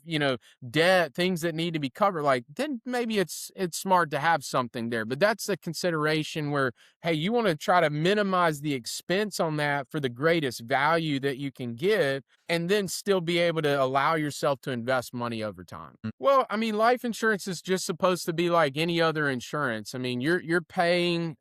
debt, things that need to be covered. Like then maybe it's smart to have something there. But that's a consideration where, hey, you want to try to minimize the expense on that for the greatest value that you can get, and then still be able to allow yourself to invest money over time. Mm, Well, I mean, life insurance is just supposed to be like any other insurance. I mean, you're paying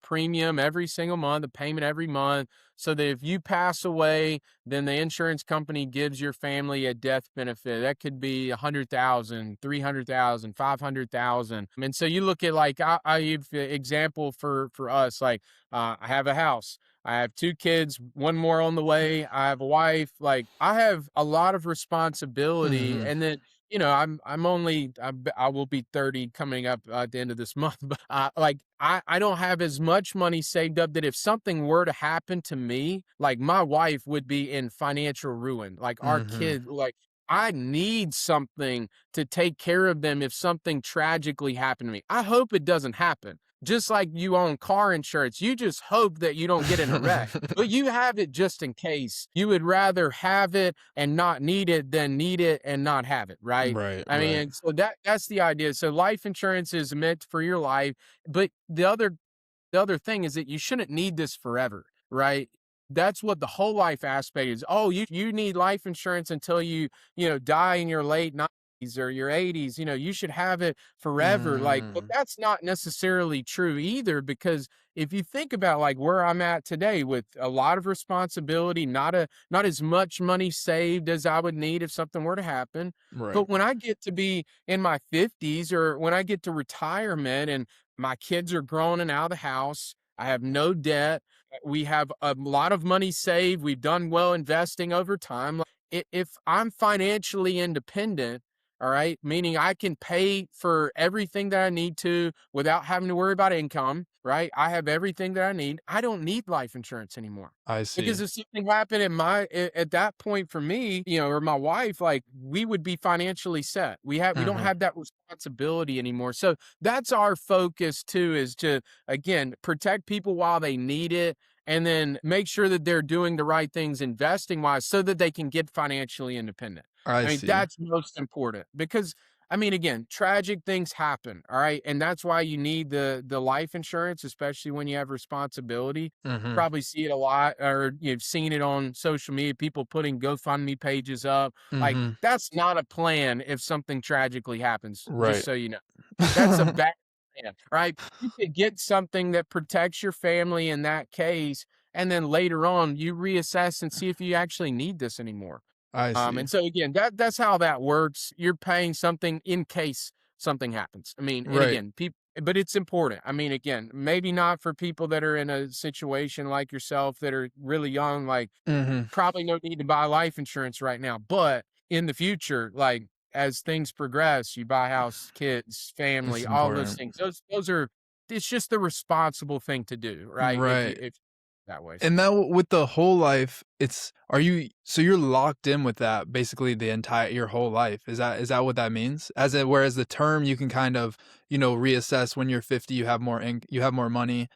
premium every single month, a payment every month, so that if you pass away, then the insurance company gives your family a death benefit. That could be 100,000, 300,000, 500,000. And so you look at like I give the example for us, like I have a house. I have two kids, one more on the way. I have a wife. Like I have a lot of responsibility, mhm. and then I will be 30 coming up at the end of this month, but like I don't have as much money saved up that if something were to happen to me, like my wife would be in financial ruin. Like our Mhm. kid, like I need something to take care of them if something tragically happened to me. I hope it doesn't happen. Just like you own car insurance, you just hope that you don't get in a wreck, but you have it just in case. You would rather have it and not need it than need it and not have it, right? Right, I right. mean, so that's the idea. So life insurance is meant for your life, but the other thing is that you shouldn't need this forever, right? That's what the whole life aspect is. Oh, you need life insurance until you die in your late 90s or your 80s. You should have it forever. Like, but Mm, that's not necessarily true either, because if you think about like where I'm at today with a lot of responsibility, not as much money saved as I would need if something were to happen. right. But when I get to be in my 50s or when I get to retirement and My kids are grown and out of the house. I have no debt. We have a lot of money saved. We've done well investing over time. Like, if I'm financially independent, all right, meaning I can pay for everything that I need to without having to worry about income, right? I have everything that I need. I don't need life insurance anymore. I Because see. if something happened at that point for me, or my wife, like, we would be financially set. We don't Mhm. have that responsibility anymore. So that's our focus too, is to, again, protect people while they need it, and then make sure that they're doing the right things investing wise so that they can get financially independent. I I mean, see. that's most important because, I mean, again, tragic things happen, all right? And that's why you need the life insurance, especially when you have responsibility. Mhm. Probably see it a lot, or you've seen it on social media, people putting GoFundMe pages up. Like, Mhm. that's not a plan if something tragically happens, just Right. so you know. That's a bad plan, right? You could get something that protects your family in that case, and then later on, you reassess and see if you actually need this anymore. I see. And so again, that's how that works. You're paying something in case something happens. I mean, and Right. again, people, but it's important. I mean, again, maybe not for people that are in a situation like yourself that are really young, like, Mhm. probably no need to buy life insurance right now. But in the future, like, as things progress, you buy a house, kids, It's family, all those important. things. Those are, it's just the responsible thing to do, right? Right. If that way. And now with the whole life, it's are you so you're locked in with that basically the entire your whole life. Is that what that means? As it whereas the term you can kind of, reassess when you're 50, you have more money,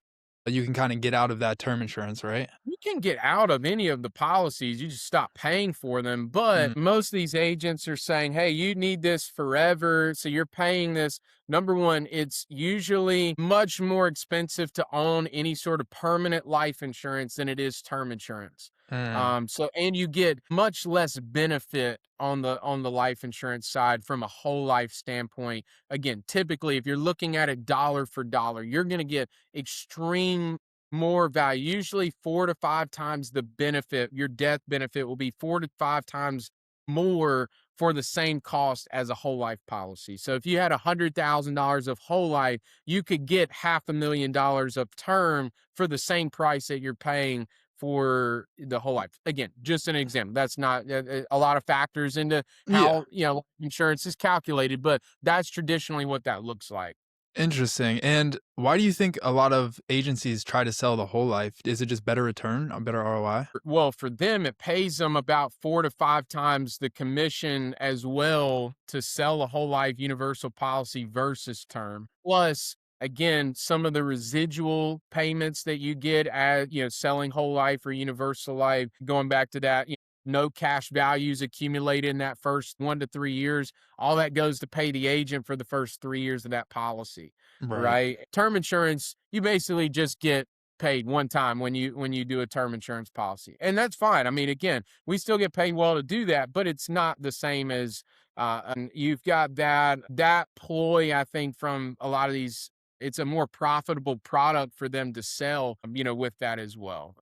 you can kinda get out of that term insurance, right? You can get out of any of the policies, you just stop paying for them, Mm, but most of these agents are saying, "Hey, you need this forever, so you're paying this." Number 1, it's usually much more expensive to own any sort of permanent life insurance than it is term insurance. mm, So, and you get much less benefit on the life insurance side from a whole life standpoint. Again, typically, if you're looking at it dollar for dollar, you're gonna get extreme more value, usually 4 to 5 times the benefit. Your death benefit will be 4 to 5 times more for the same cost as a whole life policy. So if you had $100,000 of whole life, you could get $500,000 of term for the same price that you're paying for the whole life. Again, just an example. That's not a lot of factors into yeah. how, life insurance is calculated, but that's traditionally what that looks like. Interesting. And why do you think a lot of agencies try to sell the whole life? Is it just better return, a better ROI? Well, for them, it pays them about 4 to 5 times the commission as well to sell a whole life universal policy versus term. Plus, again, some of the residual payments that you get as, selling whole life or universal life, going back to that, no cash values accumulated in that first 1 to 3 years. All that goes to pay the agent for the first 3 years of that policy, Right. right? Term insurance, you basically just get paid one time when you do a term insurance policy. And that's fine. I mean, again, we still get paid well to do that, but it's not the same as and you've got that ploy, I think, from a lot of these. It's a more profitable product for them to sell, with that as well.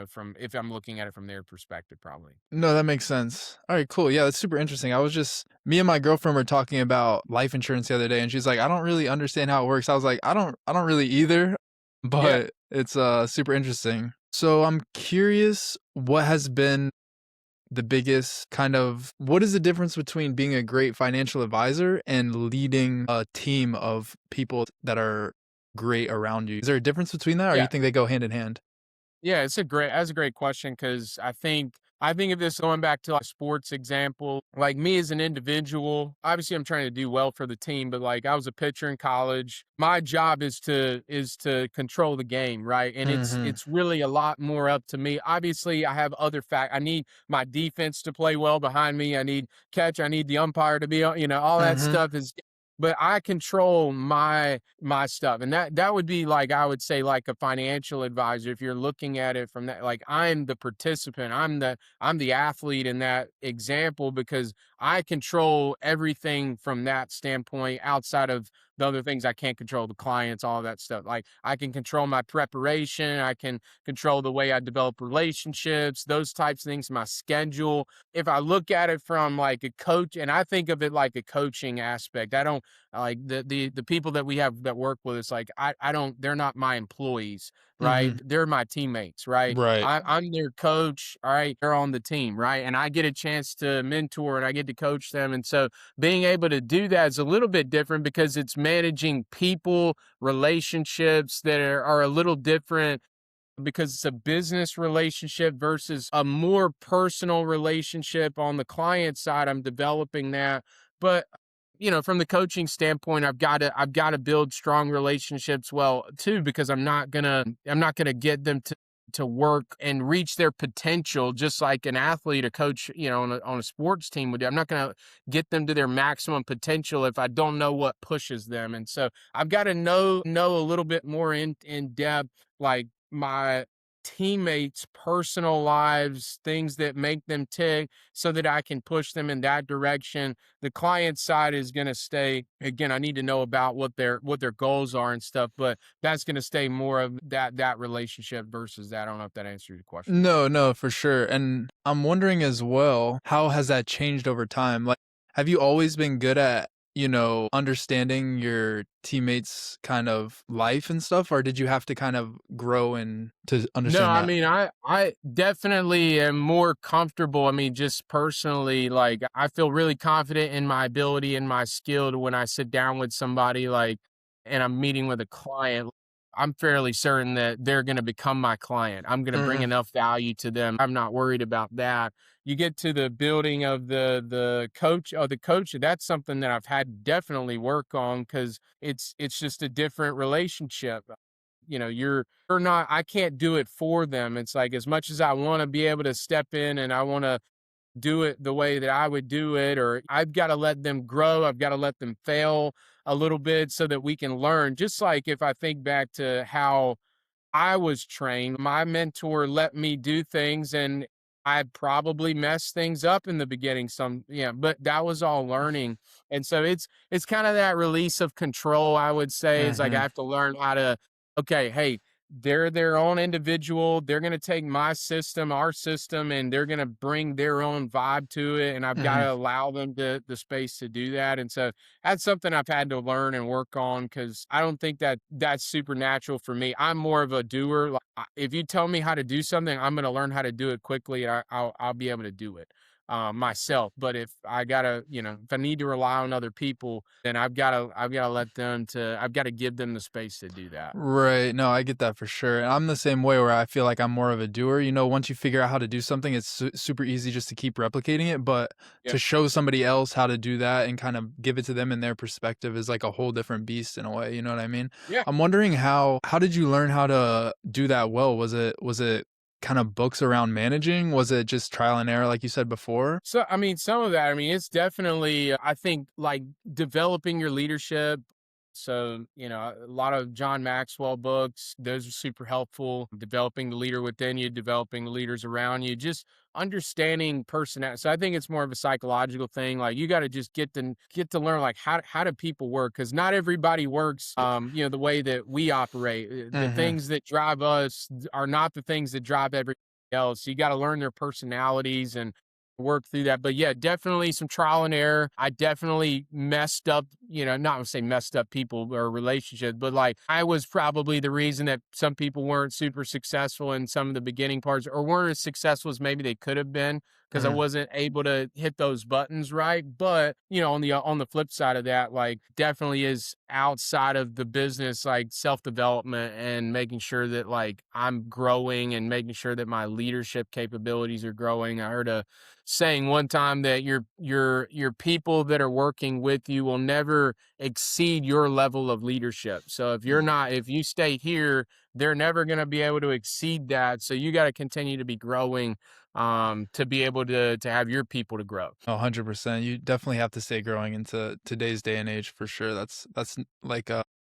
From, if I'm looking at it from their perspective, probably. No, that makes sense. All right, cool. Yeah, that's super interesting. I was just me and my girlfriend were talking about life insurance the other day and she's like, "I don't really understand how it works." I was like, I don't really either, Yeah. but it's super interesting. So, I'm curious what has been the biggest kind of what is the difference between being a great financial advisor and leading a team of people that are great around you? Is there a difference between that or you Yeah. think they go hand in hand? Yeah, that's a great question because I think of this going back to like sports example, like me as an individual, obviously I'm trying to do well for the team, but like I was a pitcher in college. My job is to control the game, right? And it's Mhm. it's really a lot more up to me. Obviously, I have other I need my defense to play well behind me. I need catch, I need the umpire to be on, all that Mhm. stuff is, but I control my stuff. And that would be like, I would say, like a financial advisor. If you're looking at it from that, like, I'm the participant, I'm the athlete in that example because I control everything from that standpoint outside of the other things I can't control, the clients, all that stuff. Like I can control my preparation, I can control the way I develop relationships, those types of things, my schedule. If I look at it from like a coach, and I think of it like a coaching aspect, I don't like the people that we have that work with us, like I don't, they're not my employees, right? Mhm. They're my teammates, right? Right. I'm their coach, all right? They're on the team, right? And I get a chance to mentor and I get to coach them. And so being able to do that is a little bit different because it's managing people, relationships that are a little different because it's a business relationship versus a more personal relationship on the client side. I'm developing that. But from the coaching standpoint, I've got to build strong relationships well too, because I'm not gonna get them to work and reach their potential just like an athlete, a coach, on a sports team would do. I'm not gonna get them to their maximum potential if I don't know what pushes them. And so I've got to know a little bit more in depth, like my teammates' personal lives, things that make them tick, so that I can push them in that direction. The client side is going to stay, again, I need to know about what their goals are and stuff, but that's going to stay more of that relationship versus that. I don't know if that answers your question or not. No, no, for sure. And I'm wondering as well, how has that changed over time? Like, have you always been good at, understanding your teammates' kind of life and stuff, or did you have to kind of grow and to No, understand I that? mean, I definitely am more comfortable. I mean, just personally, like I feel really confident in my ability and my skill to when I sit down with somebody, like, and I'm meeting with a client. I'm fairly certain that they're going to become my client. I'm going to bring Mhm. enough value to them. I'm not worried about that. You get to the building of the coach. That's something that I've had to definitely work on because it's just a different relationship. You're not, I can't do it for them. It's like as much as I want to be able to step in and I want to do it the way that I would do it, or I've got to let them grow, I've got to let them fail a little bit so that we can learn. Just like if I think back to how I was trained. My mentor let me do things and I probably messed things up in the beginning but that was all learning. And so it's kind of that release of control, I would say. It's like I Mhm. have to learn how to, okay, hey, they're their own individual. They're going to take my system, our system, and they're going to bring their own vibe to it. And I've got Mhm. to allow them the space to do that. And so that's something I've had to learn and work on because I don't think that that's supernatural for me. I'm more of a doer. Like, if you tell me how to do something, I'm going to learn how to do it quickly. And I'll be able to do it myself. But if I gotta, if I need to rely on other people, then I've gotta let them to. I've got to give them the space to do that. Right. No, I get that for sure. And I'm the same way where I feel like I'm more of a doer. Once you figure out how to do something, it's super easy just to keep replicating it. But Yeah. to show somebody else how to do that and kind of give it to them in their perspective is like a whole different beast in a way. You know what I mean? Yeah. I'm wondering how did you learn how to do that well? Was it kind of books around managing? Was it just trial and error like you said before? So, I mean, some of that, I mean, it's definitely, I think, like developing your leadership. So, a lot of John Maxwell books, those are super helpful. Developing the leader within you, developing the leaders around you, just understanding personality. So, I think it's more of a psychological thing. Like, you got to just get to learn, like, how do people work? Because not everybody works, the way that we operate. The Mhm. things that drive us are not the things that drive everybody else. You got to learn their personalities and work through that. But yeah, definitely some trial and error. I definitely messed up, not to say messed up people or relationships, but like I was probably the reason that some people weren't super successful in some of the beginning parts or weren't as successful as maybe they could have been because I Mhm. wasn't able to hit those buttons right. But on the flip side of that, like definitely is outside of the business, like self-development and making sure that like I'm growing and making sure that my leadership capabilities are growing. I heard a saying one time that your people that are working with you will never exceed your level of leadership. So if you stay here, they're never going to be able to exceed that. So you got to continue to be growing to be able to have your people to grow. 100%. You definitely have to stay growing into today's day and age for sure. Like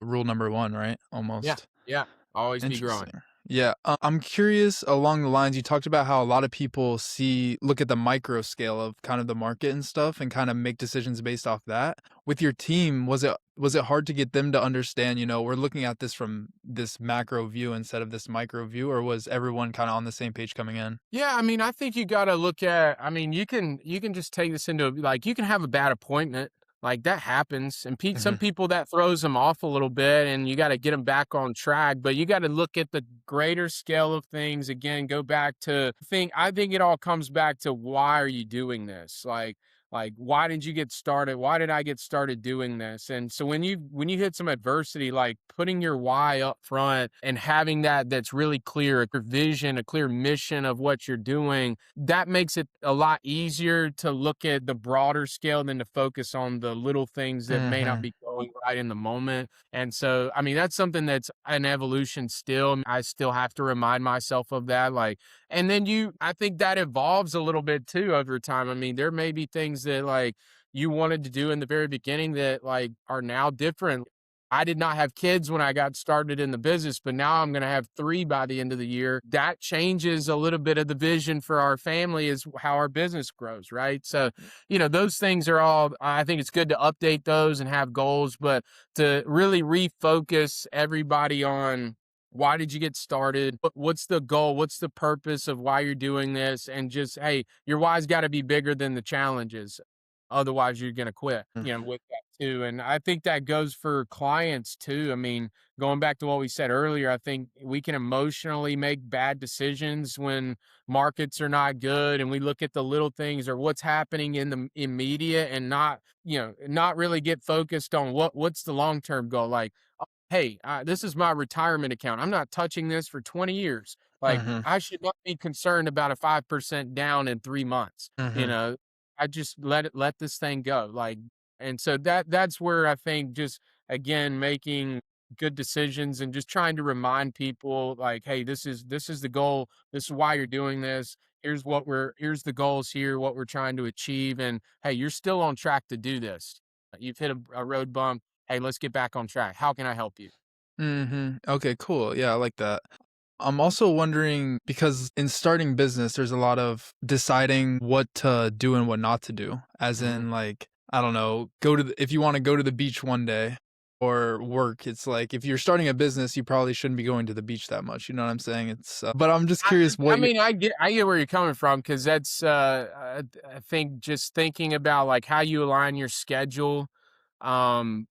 rule number 1, right? Yeah. Almost. Yeah. Always be growing. Interesting. Yeah, I'm curious along the lines you talked about how a lot of people look at the micro scale of kind of the market and stuff and kind of make decisions based off that. With your team, was it hard to get them to understand, we're looking at this from this macro view instead of this micro view, or was everyone kind of on the same page coming in? Yeah, I mean, I think you gotta look at, I mean, you can just take this into, like, you can have a bad appointment, like, that happens, and some Mhm. people that throws them off a little bit, and you gotta get them back on track, but you gotta look at the greater scale of things, again, go back to I think it all comes back to why are you doing this? Like, why did you get started? Why did I get started doing this? And so when you hit some adversity, like putting your why up front and having that's really clear, a clear vision, a clear mission of what you're doing, that makes it a lot easier to look at the broader scale than to focus on the little things that may not Mhm. be going right in the moment. And so, I mean, that's something that's an evolution still. I still have to remind myself of that. Like, and then I think that evolves a little bit too over time. I mean, there may be things that like you wanted to do in the very beginning that like are now different. I did not have kids when I got started in the business, but now I'm going to have three by the end of the year. That changes a little bit of the vision for our family is how our business grows, right? So, those things are all, I think it's good to update those and have goals, but to really refocus everybody on why did you get started? What's the goal? What's the purpose of why you're doing this? And just, hey, your why's got to be bigger than the challenges. Otherwise, you're going to quit, with that too. And I think that goes for clients too. I mean, going back to what we said earlier, I think we can emotionally make bad decisions when markets are not good and we look at the little things or what's happening in the immediate and not really get focused on what's the long-term goal. Like, hey, this is my retirement account. I'm not touching this for 20 years. Like, Mhm. I should not be concerned about a 5% down in 3 months. You Mhm. know, I just let this thing go. Like, and so that's where I think just again making good decisions and just trying to remind people like, hey, this is the goal. This is why you're doing this. Here's the goals here, what we're trying to achieve. And hey, you're still on track to do this. You've hit a road bump. Hey, let's get back on track. How can I help you? Mhm. Okay, cool. Yeah, I like that. I'm also wondering because in starting business, there's a lot of deciding what to do and what not to do. As Mhm. in, like, I don't know, if you want to go to the beach one day or work, it's like if you're starting a business, you probably shouldn't be going to the beach that much. You know what I'm saying? But I'm just I curious I what you. mean, I get where you're coming from because that's, I think just thinking about, like, how you align your schedule, um,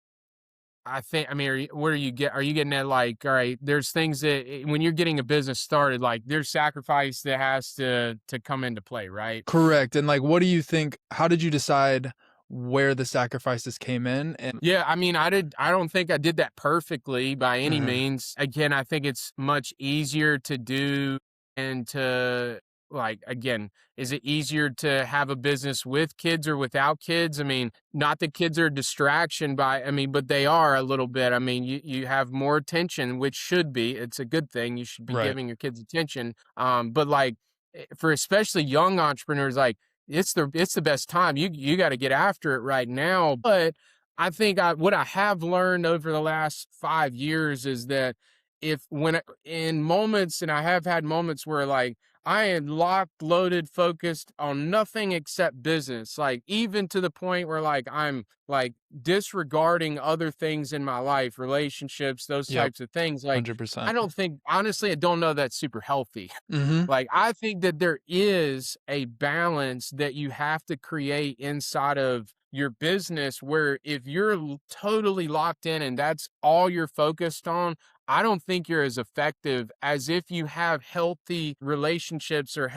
I mean, are you getting at, like, all right, there's things that when you're getting a business started, like, there's sacrifice that has to come into play, right? Correct. And like, what do you think? How did you decide where the sacrifices came in? And Yeah, I mean, I don't think I did that perfectly by any Mhm. means. Again, I think it's much easier to do and to like again, is it easier to have a business with kids or without kids? I mean, not that kids are a distraction I mean, but they are a little bit. I mean, you have more attention, which should be. It's a good thing. You should be Right. giving your kids attention. But like for especially young entrepreneurs, like it's the best time. You got to get after it right now. But I think what I have learned over the last 5 years is that in moments, and I have had moments where like I am locked, loaded, focused on nothing except business, like even to the point where like I'm like disregarding other things in my life, relationships, those Yep. types of things. Like, I 100%. don't think, honestly, I don't know that's super healthy. Mhm. Like, I think that there is a balance that you have to create inside of your business where if you're totally locked in and that's all you're focused on, I don't think you're as effective as if you have healthy relationships or a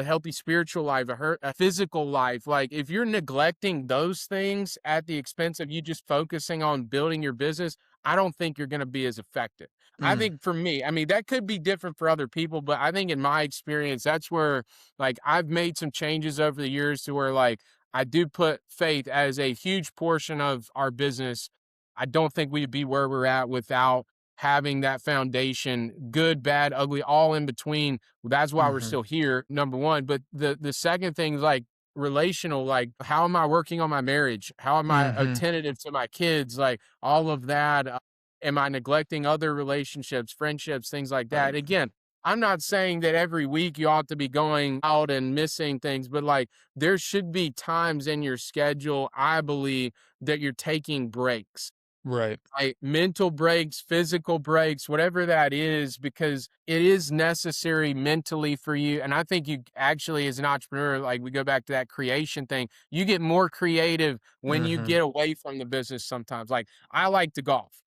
healthy spiritual life, a physical life. Like if you're neglecting those things at the expense of you just focusing on building your business, I don't think you're going to be as effective. I Mm. think for me, I mean, that could be different for other people, but I think in my experience, that's where like I've made some changes over the years to where like I do put faith as a huge portion of our business. I don't think we'd be where we're at without having that foundation, good, bad, ugly, all in between. That's why we're Mhm. still here, number one. But the second thing is like relational, like how am I working on my marriage? How am I Mhm. attentive to my kids? Like all of that. am I neglecting other relationships, friendships, things like that? Right. Again, I'm not saying that every week you ought to be going out and missing things, but like there should be times in your schedule, I believe, that you're taking breaks, Right. like mental breaks, physical breaks, whatever that is, because it is necessary mentally for you. And I think you actually, as an entrepreneur, like we go back to that creation thing, you get more creative when you Mhm. get away from the business sometimes. Like I like to golf.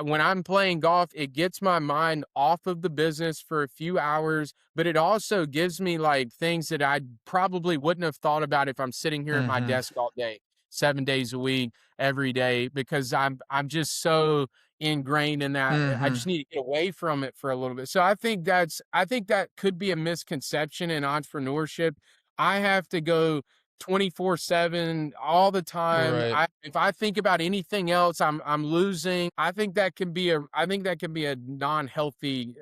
When I'm playing golf, it gets my mind off of the business for a few hours, but it also gives me like things that I probably wouldn't have thought about if I'm sitting here at my Mhm. desk all day, 7 days a week, every day, because I'm just so ingrained in that. I Mhm. just need to get away from it for a little bit. So I think that could be a misconception in entrepreneurship. I have to go 24/7 all the time. Right. If I think about anything else, I'm losing. I think that can be a non-healthy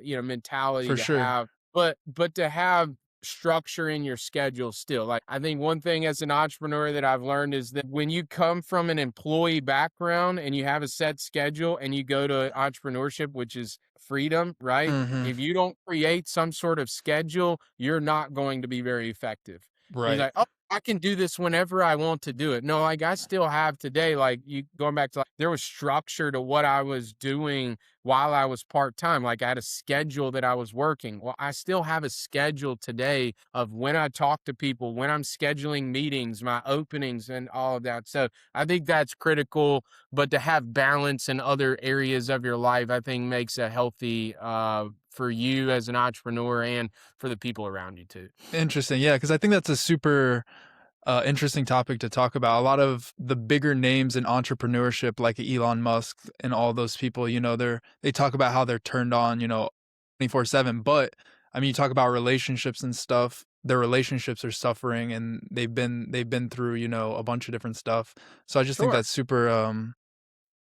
mentality For to sure. have. But to have structure in your schedule still. Like I think one thing as an entrepreneur that I've learned is that when you come from an employee background and you have a set schedule and you go to entrepreneurship, which is freedom, right? Mhm. If you don't create some sort of schedule, you're not going to be very effective. He's Right. like, oh, I can do this whenever I want to do it. No, like I still have today, like you going back to like there was structure to what I was doing while I was part time. Like I had a schedule that I was working. Well, I still have a schedule today of when I talk to people, when I'm scheduling meetings, my openings, and all of that. So I think that's critical. But to have balance in other areas of your life, I think makes a healthy for you as an entrepreneur and for the people around you too. Interesting. Yeah, because I think that's a super interesting topic to talk about. A lot of the bigger names in entrepreneurship, like Elon Musk and all those people, they talk about how they're turned on, 24/7. But I mean, you talk about relationships and stuff. Their relationships are suffering, and they've been through, a bunch of different stuff. So I just think Sure. that's super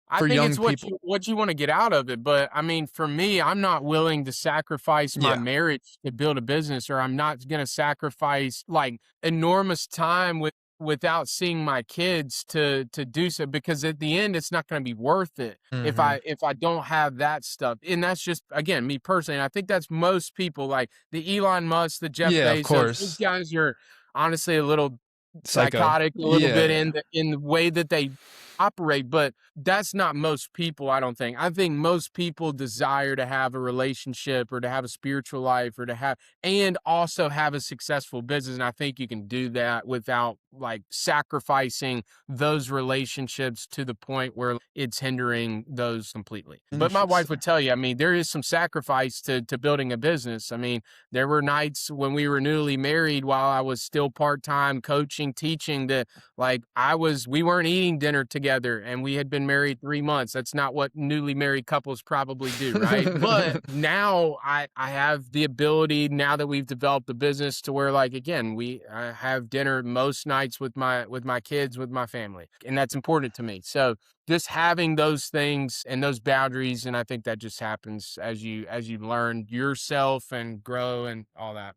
I for think young it's people. what you wanna get out of it, but, I mean, for me, I'm not willing to sacrifice my Yeah. marriage to build a business, or I'm not gonna sacrifice, like, enormous time without seeing my kids to do so, because at the end, it's not gonna be worth it Hmm. if I don't have that stuff, and that's just, again, me personally, and I think that's most people, like, the Elon Musk, the Jeff Yeah, of Bezos, those course. guys are honestly a little Psycho. psychotic, a little Yeah, bit yeah. in the way that they operate, but that's not most people, I don't think. I think most people desire to have a relationship or to have a spiritual life or to have and also have a successful business. And I think you can do that without like sacrificing those relationships to the point where it's hindering those completely. But my wife Interesting. would tell you, I mean, there is some sacrifice to building a business. I mean, there were nights when we were newly married while I was still part-time coaching, teaching that we weren't eating dinner together and we had been married 3 months. That's not what newly married couples probably do, right? But now I have the ability now that we've developed the business to where like again, I have dinner most nights with my kids, with my family. And that's important to me. So just having those things and those boundaries, and I think that just happens as you learn yourself and grow and all that.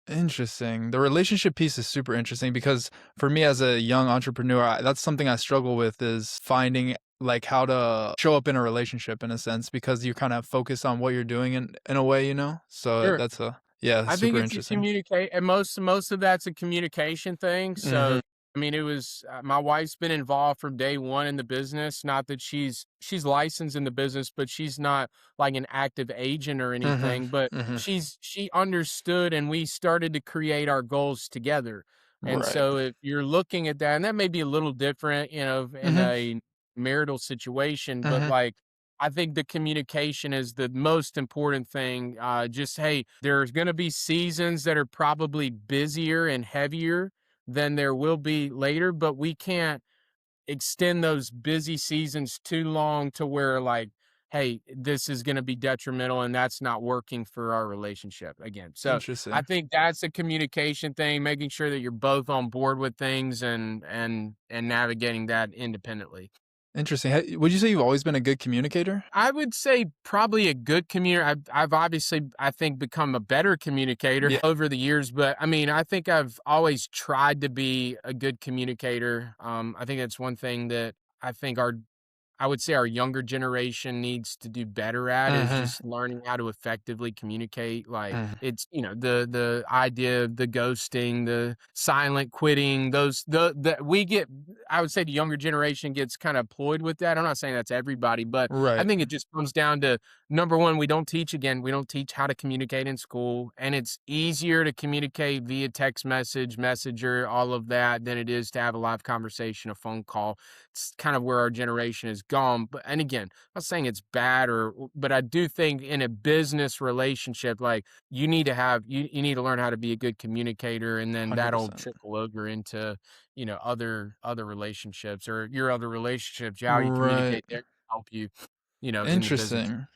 Interesting. The relationship piece is super interesting because for me as a young entrepreneur, that's something I struggle with is finding like how to show up in a relationship in a sense because you're kind of focused on what you're doing in a way, you know? So Sure. that's yeah, I think super it's a interesting. communicate and most of that's a communication thing, Mhm. so, I mean, it was my wife's been involved from day 1 in the business, not that she's licensed in the business, but she's not like an active agent or Mhm. anything, but Mhm. she understood and we started to create our goals together, and Right. so if you're looking at that and that may be a little different, in Mhm. a marital situation, but, Mhm. like, I think the communication is the most important thing. Just, hey, there's going to be seasons that are probably busier and heavier than there will be later, but we can't extend those busy seasons too long to where, like, hey, this is going to be detrimental and that's not working for our relationship again. So I Interesting. think that's a communication thing, making sure that you're both on board with things and navigating that independently. Interesting. Would you say you've always been a good communicator? I would say probably a good communicator. I've obviously, I think, become a better communicator Yeah. over the years, but I mean, I think I've always tried to be a good communicator. I think that's one thing that I think I would say our younger generation needs to do better at is Mhm. just learning how to effectively communicate. Like Mhm. it's, the idea of the ghosting, the silent quitting, the we get, I would say the younger generation gets kind of ployed with that. I'm not saying that's everybody, but I Right. think it just comes down to number one, we don't teach how to communicate in school. And it's easier to communicate via text message, messenger, all of that than it is to have a live conversation, a phone call. It's kind of where our generation has gone. But and again, I'm not saying it's bad but I do think in a business relationship, like you need to learn how to be a good communicator, and then that'll 100%. trickle over into, other relationships or your other relationships, how you Right. communicate there can help you, in the business. Interesting.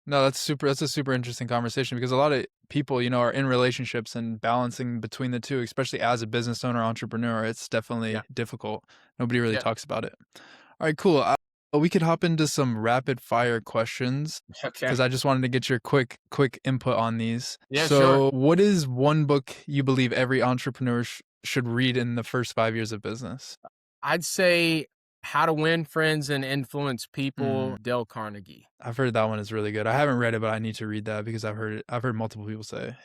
No, that's a super interesting conversation because a lot of people, are in relationships and balancing between the 2, especially as a business owner, entrepreneur, it's Yeah. definitely difficult. Nobody really Yeah. talks about it. Alright, cool. We could hop into some rapid fire questions Okay. because I just wanted to get your quick input on these. Yeah, sure. So, what is one book you believe every entrepreneur should read in the first 5 years of business? I'd say How to Win Friends and Influence Mm, People, Dale Carnegie. I've heard that one is really good. I haven't read it, but I need to read that because I've heard multiple people say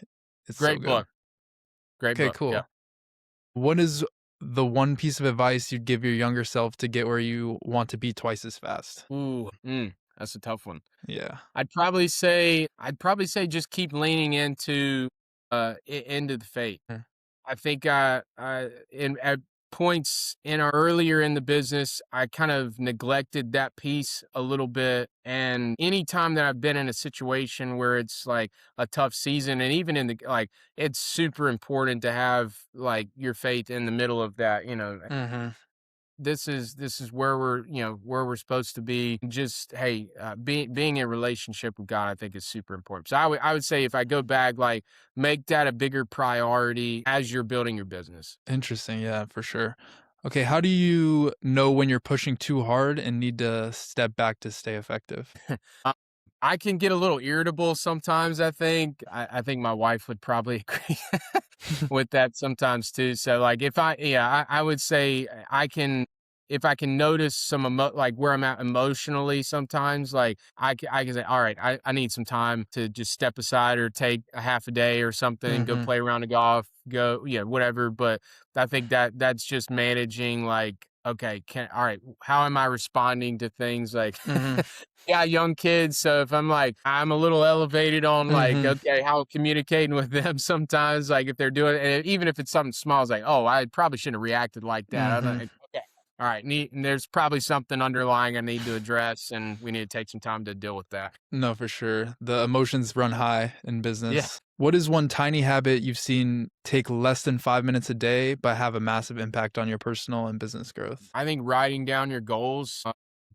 it's so Great good. book. Great Okay, book. Yeah. cool. What is the one piece of advice you'd give your younger self to get where you want to be twice as fast? Ooh, that's a tough one. Yeah. I'd probably say just keep leaning into the faith. Mm. I think in at points in our earlier in the business, I kind of neglected that piece a little bit. And anytime that I've been in a situation where it's like a tough season, and even in the like, it's super important to have like your faith in the middle of that. Mhm. This is where we're supposed to be. Just hey, being in a relationship with God, I think is super important. So I would say if I go back, like make that a bigger priority as you're building your business. Interesting, yeah, for sure. Okay, how do you know when you're pushing too hard and need to step back to stay effective? Uh, I can get a little irritable sometimes. I think my wife would probably agree with that sometimes too. So like I would say if I can notice like where I'm at emotionally sometimes, like I can say, all right, I need some time to just step aside or take a half a day or something, go Mhm. play around the golf, go, whatever. But I think that's just managing like, okay, all right, how am I responding to things like, Mhm. yeah, young kids. So if I'm a little elevated on like, Mhm. okay, how I'm communicating with them sometimes, like if they're doing, and even if it's something small, it's like, oh, I probably shouldn't have reacted like that. I'm Mhm. like, okay, all right, and there's probably something underlying I need to address, and we need to take some time to deal with that. No, for sure. The emotions run high in Yeah. business. What is one tiny habit you've seen take less than 5 minutes a day, but have a massive impact on your personal and business growth? I think writing down your goals.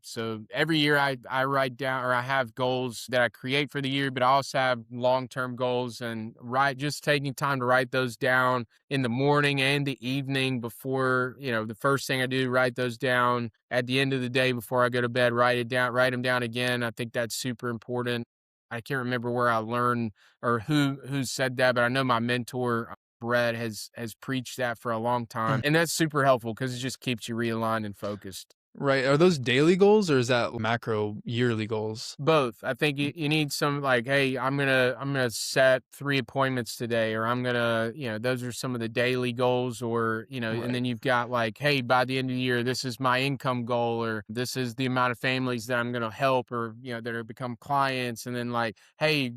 So every year I write down, or I have goals that I create for the year, but I also have long-term goals, and just taking time to write those down in the morning and the evening before, the first thing I do, write those down at the end of the day before I go to bed, write them down again. I think that's super important. I can't remember where I learned or who said that, but I know my mentor Brett has preached that for a long time, Mm. and that's super helpful because it just keeps you realigned and focused. Right. Are those daily goals or is that macro yearly goals? Both. I think you need some like, hey, I'm gonna set 3 appointments today, or I'm gonna, those are some of the daily goals, or and Right. then you've got like, hey, by the end of the year, this is my income goal, or this is the amount of families that I'm gonna help, or that are become clients, and then like, hey,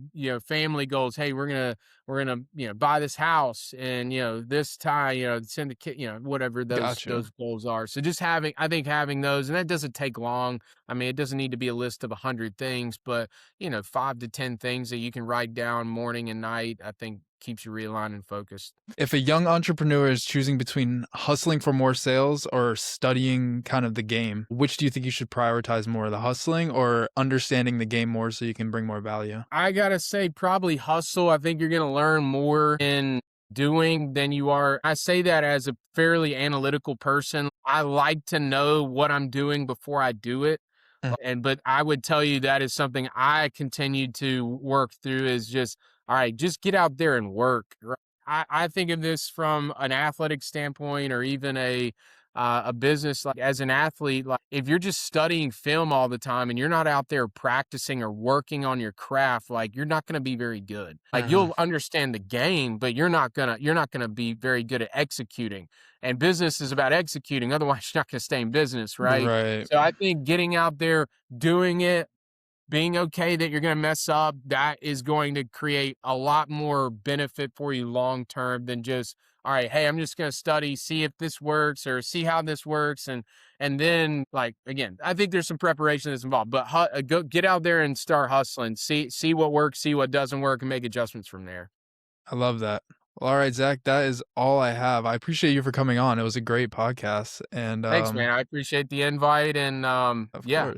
family goals. Hey, we're gonna buy this house, and this time, send the kid, whatever those Gotcha. goals are. So just I think having those, and that doesn't take long. I mean, it doesn't need to be a list of 100 things, but 5 to 10 things that you can write down morning and night, I think keeps you realigned and focused. If a young entrepreneur is choosing between hustling for more sales or studying kind of the game, which do you think you should prioritize more, the hustling or understanding the game more so you can bring more value? I gotta say, probably hustle. I think you're gonna learn more in doing than you are. I say that as a fairly analytical person. I like to know what I'm doing before I do it. Mm. But I would tell you that is something I continue to work through is just, all right, just get out there and work. Right? I think of this from an athletic standpoint, or even a business, like as an athlete, like if you're just studying film all the time and you're not out there practicing or working on your craft, like you're not going to be very good. Like Mhm. you'll understand the game, but you're not gonna be very good at executing. And business is about executing. Otherwise, you're not going to stay in business, right? Right. So I think getting out there, doing it, being okay that you're going to mess up, that is going to create a lot more benefit for you long term than just, all right, hey, I'm just going to study, see if this works or see how this works. And then, like, again, I think there's some preparation that's involved, but go get out there and start hustling, see what works, see what doesn't work, and make adjustments from there. I love that. Well, all right, Zach, that is all I have. I appreciate you for coming on. It was a great podcast. And Thanks, man. I appreciate the invite. And of yeah, course.